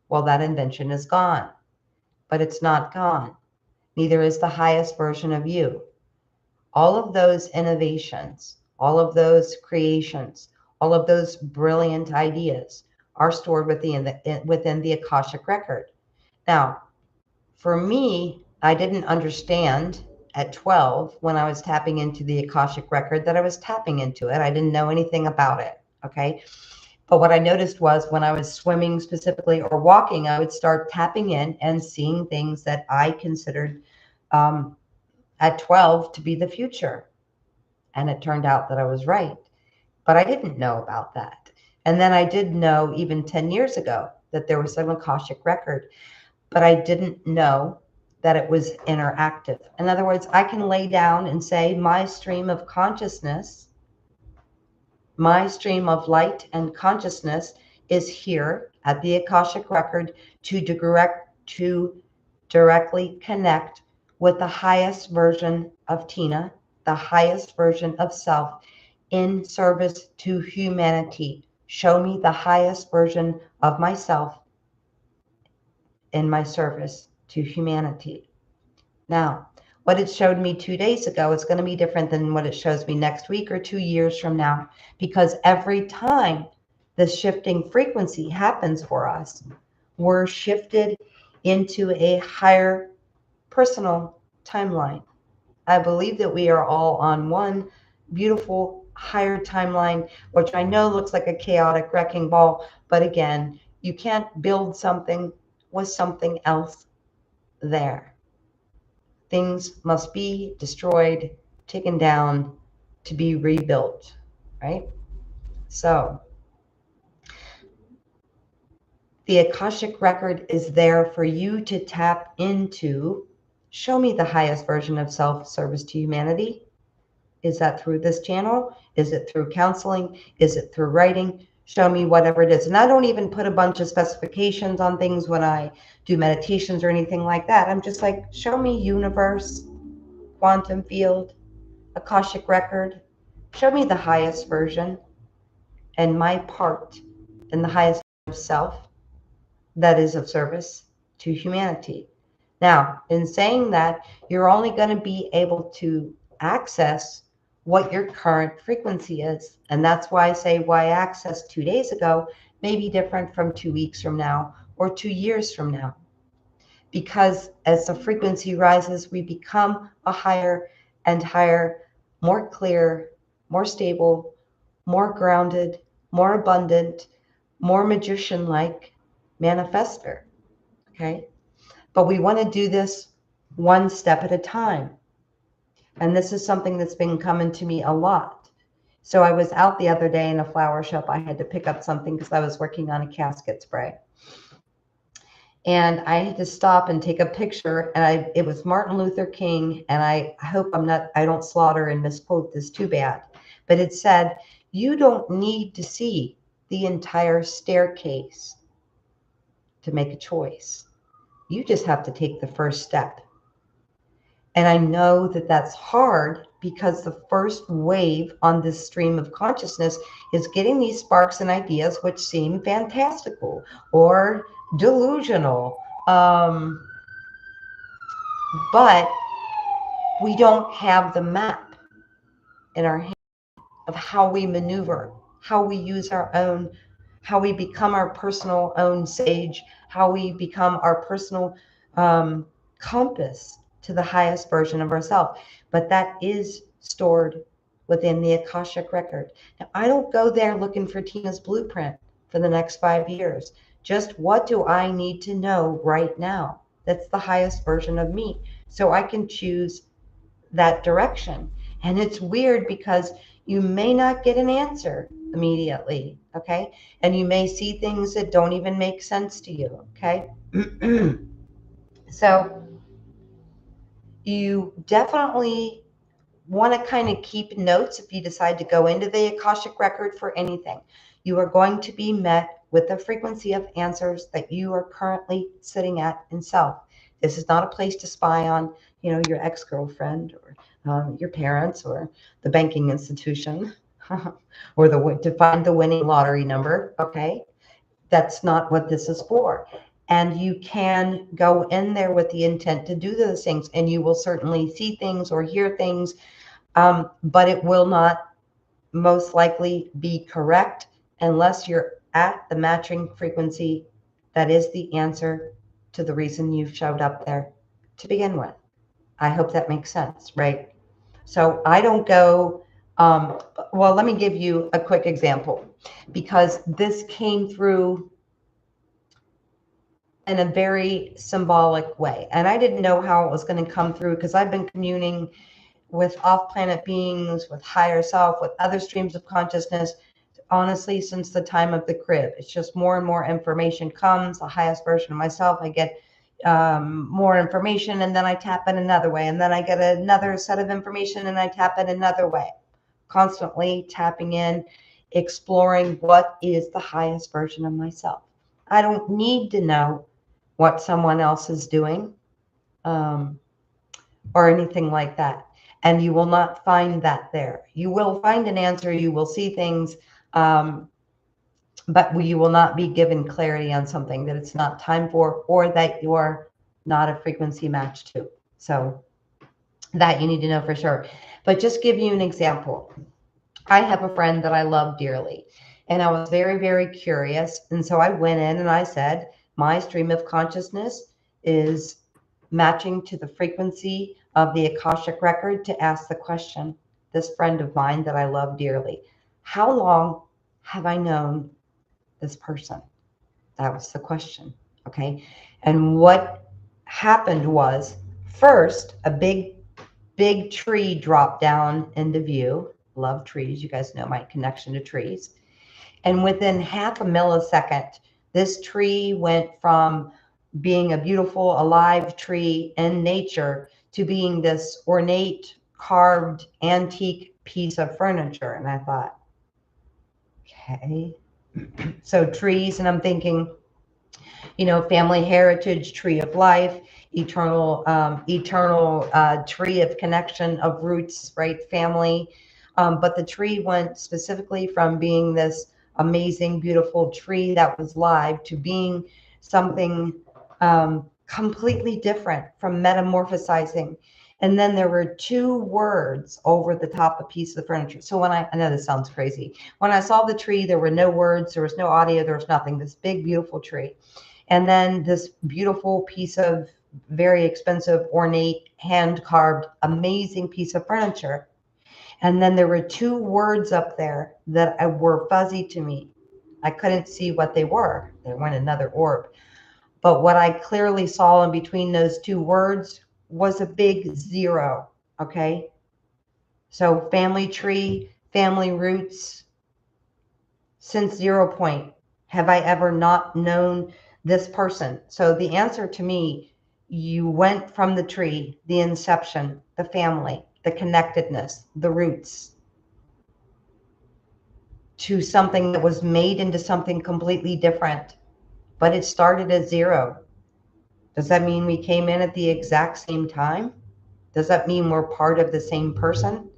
Well, that invention is gone, but it's not gone. Neither is the highest version of you. All of those innovations, all of those creations, all of those brilliant ideas are stored within the Akashic Record. Now, for me, I didn't understand at 12 when I was tapping into the Akashic Record that I was tapping into it. I didn't know anything about it. Okay. But what I noticed was when I was swimming specifically or walking, I would start tapping in and seeing things that I considered at 12 to be the future. And it turned out that I was right. But I didn't know about that. And then I did know even 10 years ago that there was an Akashic Record, but I didn't know that it was interactive. In other words, I can lay down and say my stream of consciousness, my stream of light and consciousness is here at the Akashic Record to directly connect with the highest version of Tina, the highest version of self, in service to humanity. Show me the highest version of myself in my service to humanity. Now, what it showed me 2 days ago is going to be different than what it shows me next week or 2 years from now, because every time the shifting frequency happens for us, we're shifted into a higher personal timeline. I believe that we are all on one beautiful higher timeline, which I know looks like a chaotic wrecking ball, but again, you can't build something with something else there. Things must be destroyed, taken down to be rebuilt, right? So the Akashic Record is there for you to tap into. Show me the highest version of self-service to humanity. Is that through this channel? Is it through counseling? Is it through writing? Show me whatever it is. And I don't even put a bunch of specifications on things when I do meditations or anything like that. I'm just like, show me universe, quantum field, Akashic Record. Show me the highest version and my part in the highest of self that is of service to humanity. Now, in saying that, you're only going to be able to access what your current frequency is. And that's why I say why access 2 days ago may be different from 2 weeks from now or 2 years from now. Because as the frequency rises, we become a higher and higher, more clear, more stable, more grounded, more abundant, more magician-like manifester. Okay? But we want to do this one step at a time. And this is something that's been coming to me a lot. So I was out the other day in a flower shop. I had to pick up something because I was working on a casket spray. And I had to stop and take a picture. And it was Martin Luther King. And I hope I don't slaughter and misquote this too bad. But it said, you don't need to see the entire staircase to make a choice. You just have to take the first step. And I know that that's hard because the first wave on this stream of consciousness is getting these sparks and ideas which seem fantastical or delusional. But we don't have the map in our hand of how we maneuver, how we use our own how we become our personal own sage, how we become our personal compass to the highest version of ourselves. But that is stored within the Akashic record. Now, I don't go there looking for Tina's blueprint for the next 5 years. Just what do I need to know right now? That's the highest version of me. So I can choose that direction. And it's weird because you may not get an answer immediately, okay? And you may see things that don't even make sense to you, okay? So you definitely want to kind of keep notes if you decide to go into the Akashic record for anything. You are going to be met with the frequency of answers that you are currently sitting at in self. This is not a place to spy on, your ex-girlfriend or your parents or the banking institution or to find the winning lottery number. Okay, that's not what this is for. And you can go in there with the intent to do those things, and you will certainly see things or hear things, but it will not most likely be correct unless you're at the matching frequency that is the answer to the reason you showed up there to begin with. I hope that makes sense, right? So I don't go, well, let me give you a quick example, because this came through in a very symbolic way. And I didn't know how it was going to come through because I've been communing with off-planet beings, with higher self, with other streams of consciousness, honestly, since the time of the crib. It's just more and more information comes, the highest version of myself. I get more information, and then I tap in another way, and then I get another set of information, and I tap in another way. Constantly tapping in, exploring what is the highest version of myself. I don't need to know what someone else is doing or anything like that. And you will not find that there. You will find an answer. You will see things, but you will not be given clarity on something that it's not time for, or that you're not a frequency match to. So that you need to know for sure. But just give you an example. I have a friend that I love dearly, and I was very, very curious. And so I went in and I said, my stream of consciousness is matching to the frequency of the Akashic record, to ask the question, this friend of mine that I love dearly, how long have I known this person? That was the question. Okay. And what happened was, first, a big tree dropped down into view. Love trees. You guys know my connection to trees. And within half a millisecond, this tree went from being a beautiful, alive tree in nature to being this ornate, carved, antique piece of furniture. And I thought, okay. So trees, and I'm thinking, family heritage, tree of life, eternal tree of connection, of roots, right? Family. But the tree went specifically from being this amazing, beautiful tree that was live to being something completely different, from metamorphosizing. And then there were two words over the top of a piece of the furniture. So when I know this sounds crazy. When I saw the tree, there were no words, there was no audio, there was nothing, this big, beautiful tree. And then this beautiful piece of very expensive, ornate, hand-carved, amazing piece of furniture. And then there were two words up there that were fuzzy to me. I couldn't see what they were. They weren't another orb. But what I clearly saw in between those two words was a big 0, okay? So family tree, family roots. Since 0 point, have I ever not known this person? So the answer to me, you went from the tree, the inception, the family, the connectedness, the roots, to something that was made into something completely different. But it started at 0. Does that mean we came in at the exact same time? Does that mean we're part of the same person?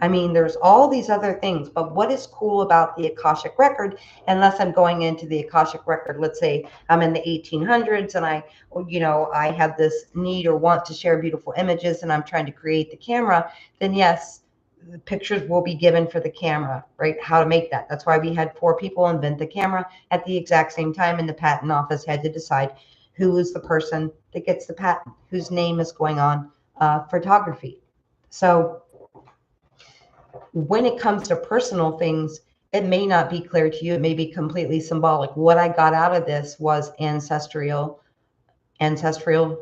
I mean, there's all these other things, but what is cool about the Akashic record, unless I'm going into the Akashic record, let's say I'm in the 1800s and I have this need or want to share beautiful images and I'm trying to create the camera, then yes, the pictures will be given for the camera, right? How to make that. That's why we had 4 people invent the camera at the exact same time, and the patent office had to decide who is the person that gets the patent, whose name is going on photography. So when it comes to personal things, it may not be clear to you. It may be completely symbolic. What I got out of this was ancestral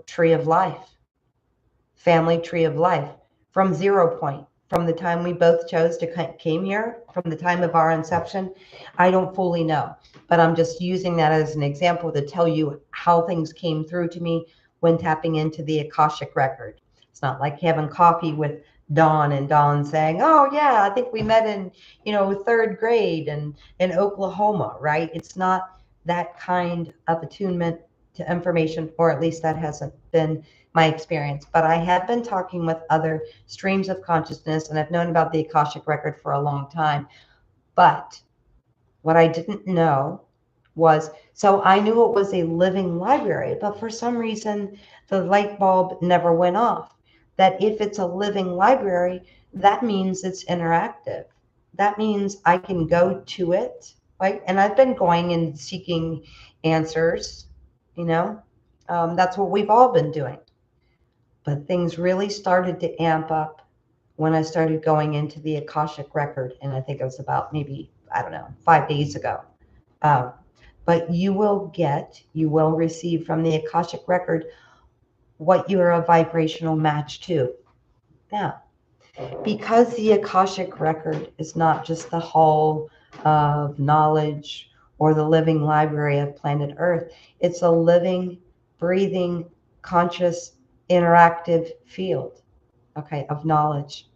tree of life, family tree of life, from 0 point, from the time we both chose to came here, from the time of our inception. I don't fully know, but I'm just using that as an example to tell you how things came through to me when tapping into the Akashic record. It's not like having coffee with Dawn and Dawn saying, "Oh yeah, I think we met in, 3rd grade in Oklahoma," right? It's not that kind of attunement to information, or at least that hasn't been my experience. But I have been talking with other streams of consciousness, and I've known about the Akashic record for a long time. But what I didn't know was, so I knew it was a living library, but for some reason the light bulb never went off. That if it's a living library, that means it's interactive. That means I can go to it, right? And I've been going and seeking answers, that's what we've all been doing. But things really started to amp up when I started going into the Akashic record. And I think it was about maybe, I don't know, 5 days ago. But you will receive from the Akashic record what you are a vibrational match to. Now, because the Akashic record is not just the hall of knowledge or the living library of planet Earth, it's a living, breathing, conscious, interactive field, okay, of knowledge.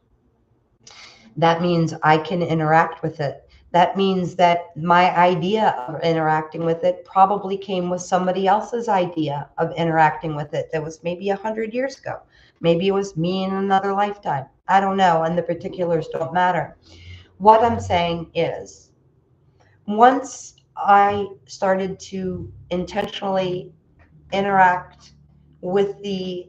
That means I can interact with it. That means that my idea of interacting with it probably came with somebody else's idea of interacting with it that was maybe 100 years ago. Maybe it was me in another lifetime. I don't know, and the particulars don't matter. What I'm saying is, once I started to intentionally interact with the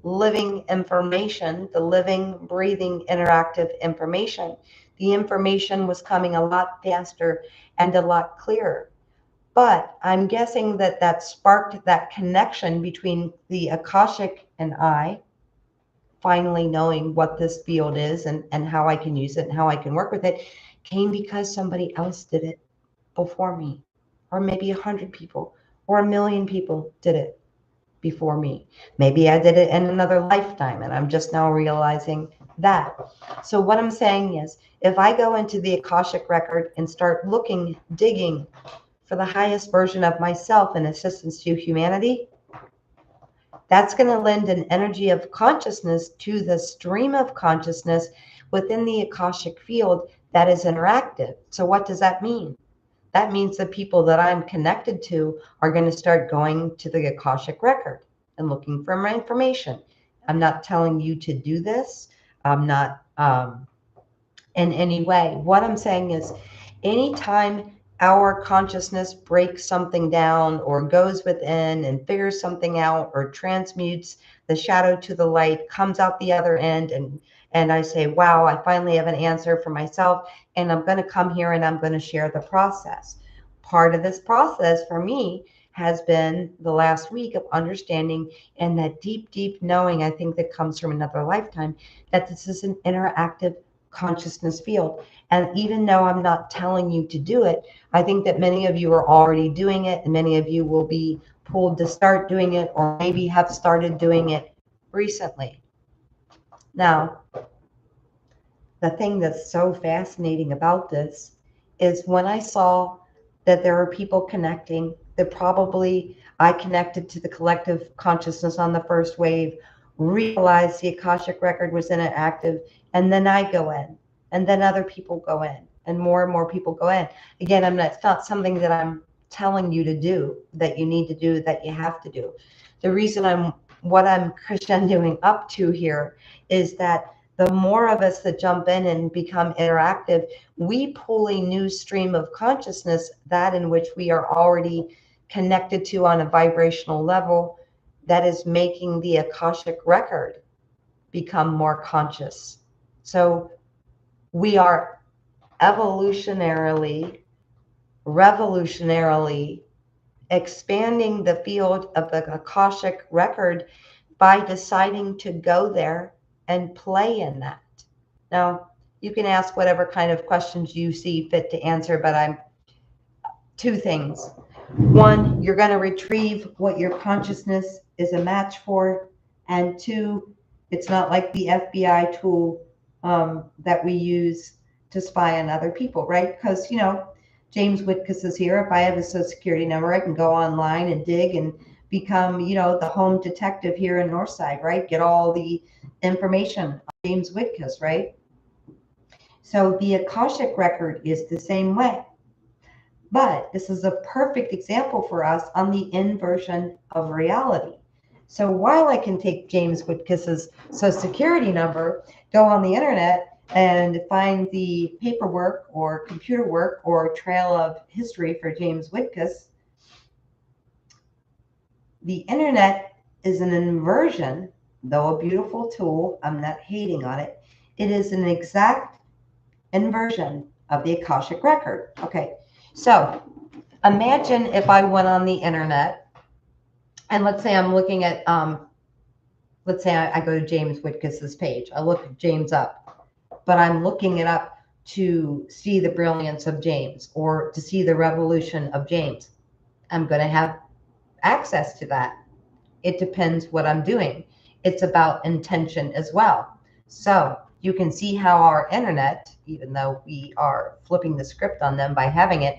living information, the living, breathing, interactive information, the information was coming a lot faster and a lot clearer. But I'm guessing that sparked that connection between the Akashic and I, finally knowing what this field is and how I can use it and how I can work with it, came because somebody else did it before me. Or maybe 100 people or 1,000,000 people did it before me. Maybe I did it in another lifetime and I'm just now realizing that. So what I'm saying is, if I go into the Akashic record and start looking, digging for the highest version of myself in assistance to humanity, that's going to lend an energy of consciousness to the stream of consciousness within the Akashic field that is interactive. So what does that mean? That means the people that I'm connected to are going to start going to the Akashic record and looking for my information. I'm not telling you to do this. I'm not in any way. What I'm saying is, anytime our consciousness breaks something down or goes within and figures something out or transmutes the shadow to the light, comes out the other end, and I say, wow, I finally have an answer for myself, and I'm going to come here and I'm going to share the process. Part of this process for me has been the last week of understanding, and that deep, deep knowing, I think, that comes from another lifetime, that this is an interactive consciousness field. And even though I'm not telling you to do it, I think that many of you are already doing it, and many of you will be pulled to start doing it, or maybe have started doing it recently. Now, the thing that's so fascinating about this is when I saw that there are people connecting, that probably I connected to the collective consciousness on the first wave, realized the Akashic record was interactive, and then I go in, and then other people go in, and more people go in. Again, it's not something that I'm telling you to do, that you need to do, that you have to do. The reason what I'm crescendoing up to here is that the more of us that jump in and become interactive, we pull a new stream of consciousness, that in which we are already connected to on a vibrational level, that is making the Akashic record become more conscious. So We are revolutionarily expanding the field of the Akashic record by deciding to go there and play in that. Now, you can ask whatever kind of questions you see fit to answer, but two things. One, you're going to retrieve what your consciousness is a match for. And two, it's not like the FBI tool that we use to spy on other people, right? Because, James Whitkus is here. If I have a social security number, I can go online and dig and become, the home detective here in Northside, right? Get all the information on James Whitkus, right? So the Akashic record is the same way. But this is a perfect example for us on the inversion of reality. So while I can take James Whitkus's social security number, go on the internet and find the paperwork or computer work or trail of history for James Whitkus, the internet is an inversion, though a beautiful tool. I'm not hating on it. It is an exact inversion of the Akashic record. Okay. So imagine if I went on the internet and let's say I'm looking at, let's say I go to James Whitkus's page. I look James up, but I'm looking it up to see the brilliance of James or to see the revolution of James. I'm going to have access to that. It depends what I'm doing. It's about intention as well. So you can see how our internet, even though we are flipping the script on them by having it,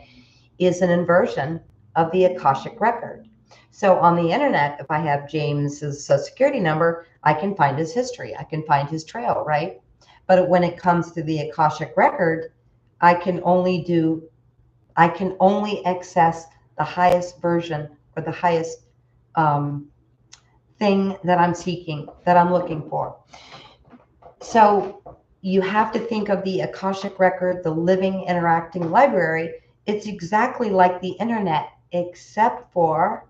is an inversion of the Akashic record. So on the internet, if I have James's social security number, I can find his history. I can find his trail, right? But when it comes to the Akashic record, I can only access the highest version or the highest thing that I'm seeking, that I'm looking for. So you have to think of the Akashic record, the living, interacting library. It's exactly like the internet, except for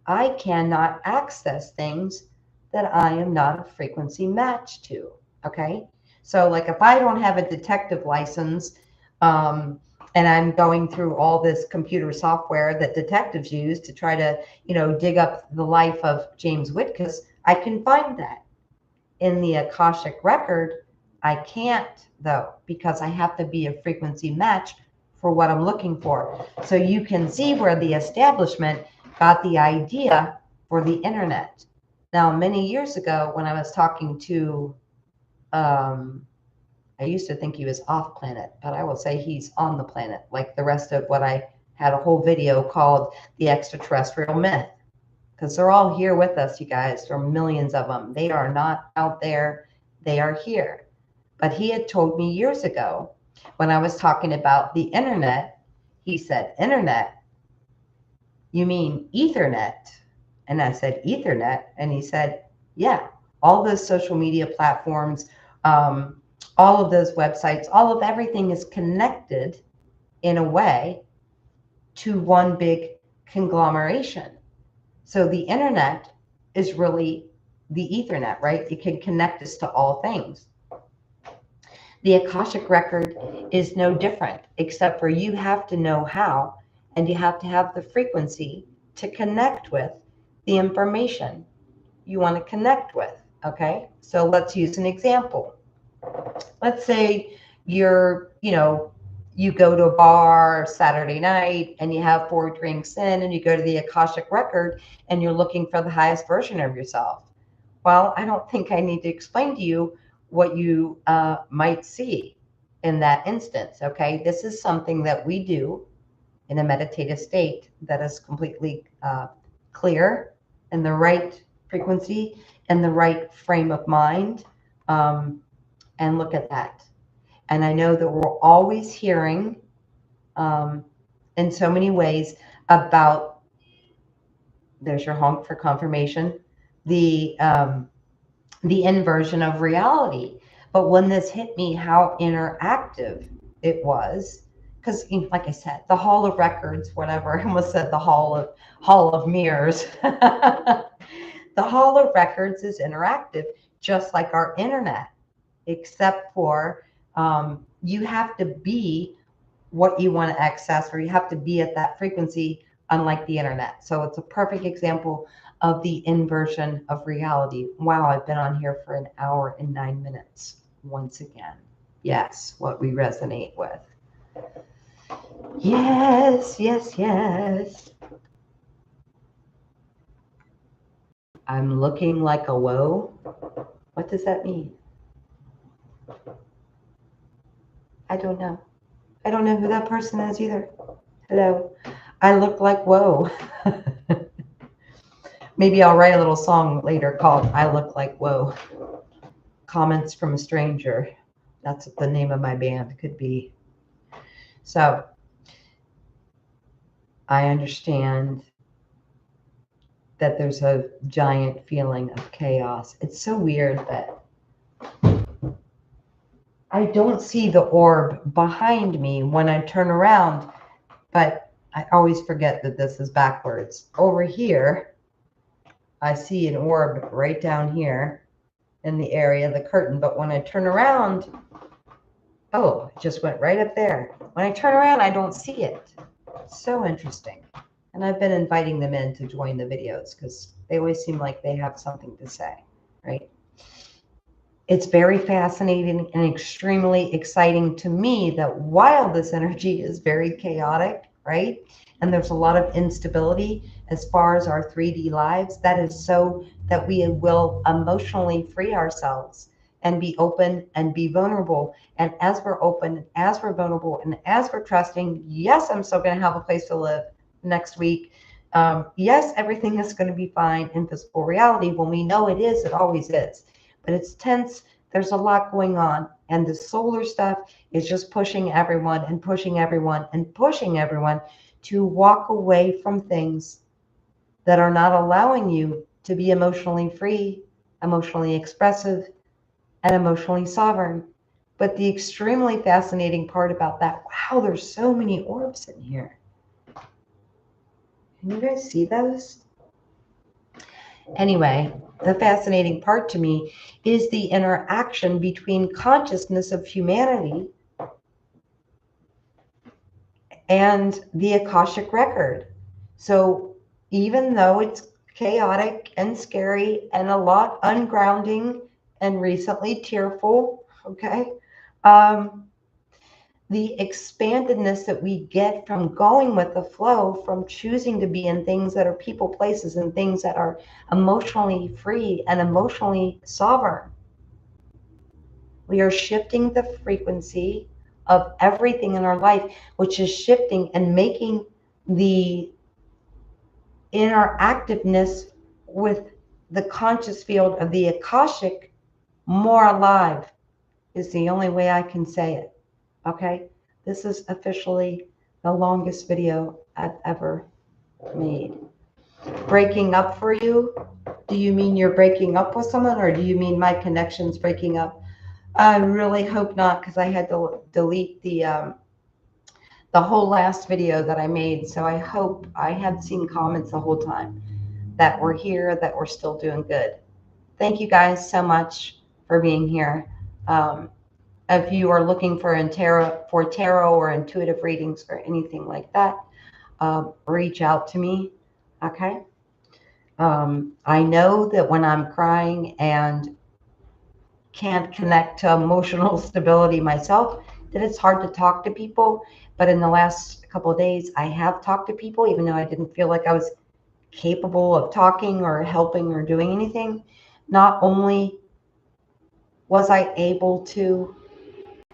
I cannot access things that I am not a frequency match to. Okay. So like if I don't have a detective license, and I'm going through all this computer software that detectives use to try to, dig up the life of James Whitkus, I can find that. In the Akashic record, I can't though, because I have to be a frequency match for what I'm looking for. So you can see where the establishment got the idea for the internet. Now, many years ago, when I was talking to, I used to think he was off planet, but I will say he's on the planet, like the rest of what I had a whole video called The Extraterrestrial Myth, because they're all here with us, you guys. There are millions of them. They are not out there. They are here. But he had told me years ago when I was talking about the internet, he said, internet? You mean Ethernet? And I said, Ethernet? And he said, yeah, all those social media platforms, all of those websites, all of everything is connected in a way to one big conglomeration. So the internet is really the Ethernet, right? It can connect us to all things. The Akashic record is no different, except for you have to know how, and you have to have the frequency to connect with the information you want to connect with, okay? So let's use an example. Let's say you go to a bar Saturday night and you have 4 drinks in and you go to the Akashic record and you're looking for the highest version of yourself. Well, I don't think I need to explain to you what you might see in that instance, okay? This is something that we do in a meditative state that is completely clear and the right frequency and the right frame of mind. And look at that. And I know that we're always hearing in so many ways about, there's your honk for confirmation, the inversion of reality. But when this hit me, how interactive it was, because like I said, the Hall of Records, whatever, I almost said the Hall of Mirrors. The Hall of Records is interactive, just like our internet, except for you have to be what you want to access, or you have to be at that frequency, unlike the internet. So it's a perfect example of the inversion of reality. Wow, I've been on here for 1 hour and 9 minutes once again. Yes, what we resonate with. Yes, yes, yes. I'm looking like a woe. What does that mean? I don't know. I don't know who that person is either. Hello. I look like whoa. Maybe I'll write a little song later called I Look Like Whoa. Comments from a Stranger. That's what the name of my band could be. So I understand that there's a giant feeling of chaos. It's so weird that I don't see the orb behind me when I turn around, but I always forget that this is backwards. Over here, I see an orb right down here in the area of the curtain, but when I turn around, oh, it just went right up there. When I turn around, I don't see it. So interesting. And I've been inviting them in to join the videos because they always seem like they have something to say, right? It's very fascinating and extremely exciting to me that while this energy is very chaotic, right? And there's a lot of instability as far as our 3D lives, that is so that we will emotionally free ourselves and be open and be vulnerable. And as we're open, as we're vulnerable, and as we're trusting, yes, I'm still going to have a place to live next week. Yes, everything is going to be fine in physical reality. When we know it is, it always is. But it's tense. There's a lot going on. And the solar stuff is just pushing everyone and pushing everyone and pushing everyone to walk away from things that are not allowing you to be emotionally free, emotionally expressive, and emotionally sovereign. But the extremely fascinating part about that, wow, there's so many orbs in here. Can you guys see those? Anyway, the fascinating part to me is the interaction between consciousness of humanity and the Akashic record. So even though it's chaotic and scary and a lot ungrounding and recently tearful, okay, the expandedness that we get from going with the flow, from choosing to be in things that are people, places, and things that are emotionally free and emotionally sovereign. We are shifting the frequency of everything in our life, which is shifting and making the interactiveness with the conscious field of the Akashic more alive, is the only way I can say it. Okay? This is officially the longest video I've ever made. Breaking up for you? Do you mean you're breaking up with someone, or do you mean my connection's breaking up? I really hope not, because I had to delete the whole last video that I made. So I hope I have seen comments the whole time that we're here, that we're still doing good. Thank you guys so much for being here. If you are looking for tarot or intuitive readings or anything like that, reach out to me. Okay. I know that when I'm crying and can't connect to emotional stability myself, that it's hard to talk to people. But in the last couple of days, I have talked to people, even though I didn't feel like I was capable of talking or helping or doing anything. Not only was I able to,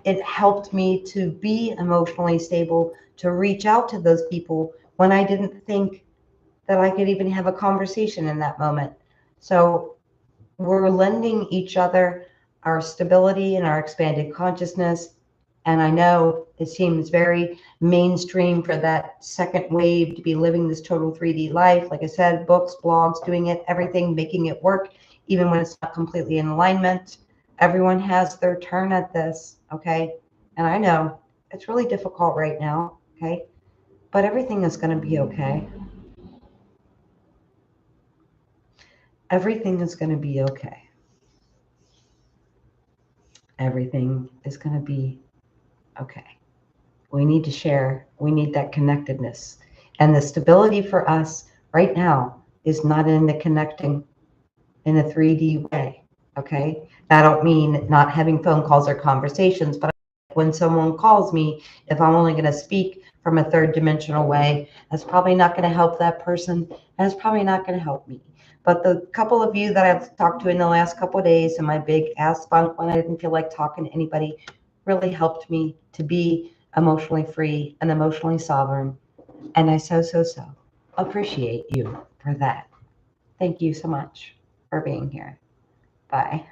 it helped me to be emotionally stable, to reach out to those people when I didn't think that I could even have a conversation in that moment. So we're lending each other our stability and our expanded consciousness. And I know it seems very mainstream for that second wave to be living this total 3D life. Like I said, books, blogs, doing it, everything, making it work, even when it's not completely in alignment. Everyone has their turn at this, okay? And I know it's really difficult right now, okay? But everything is going to be okay. Everything is going to be okay. Everything is going to be Okay. We need to share. We need that connectedness. And the stability for us right now is not in the connecting in a 3D way. Okay. I don't mean not having phone calls or conversations, but when someone calls me, if I'm only going to speak from a third dimensional way, that's probably not going to help that person. And it's probably not going to help me. But the couple of you that I've talked to in the last couple of days and my big ass bunk when I didn't feel like talking to anybody really helped me to be emotionally free and emotionally sovereign. And I so appreciate you for that. Thank you so much for being here. Bye.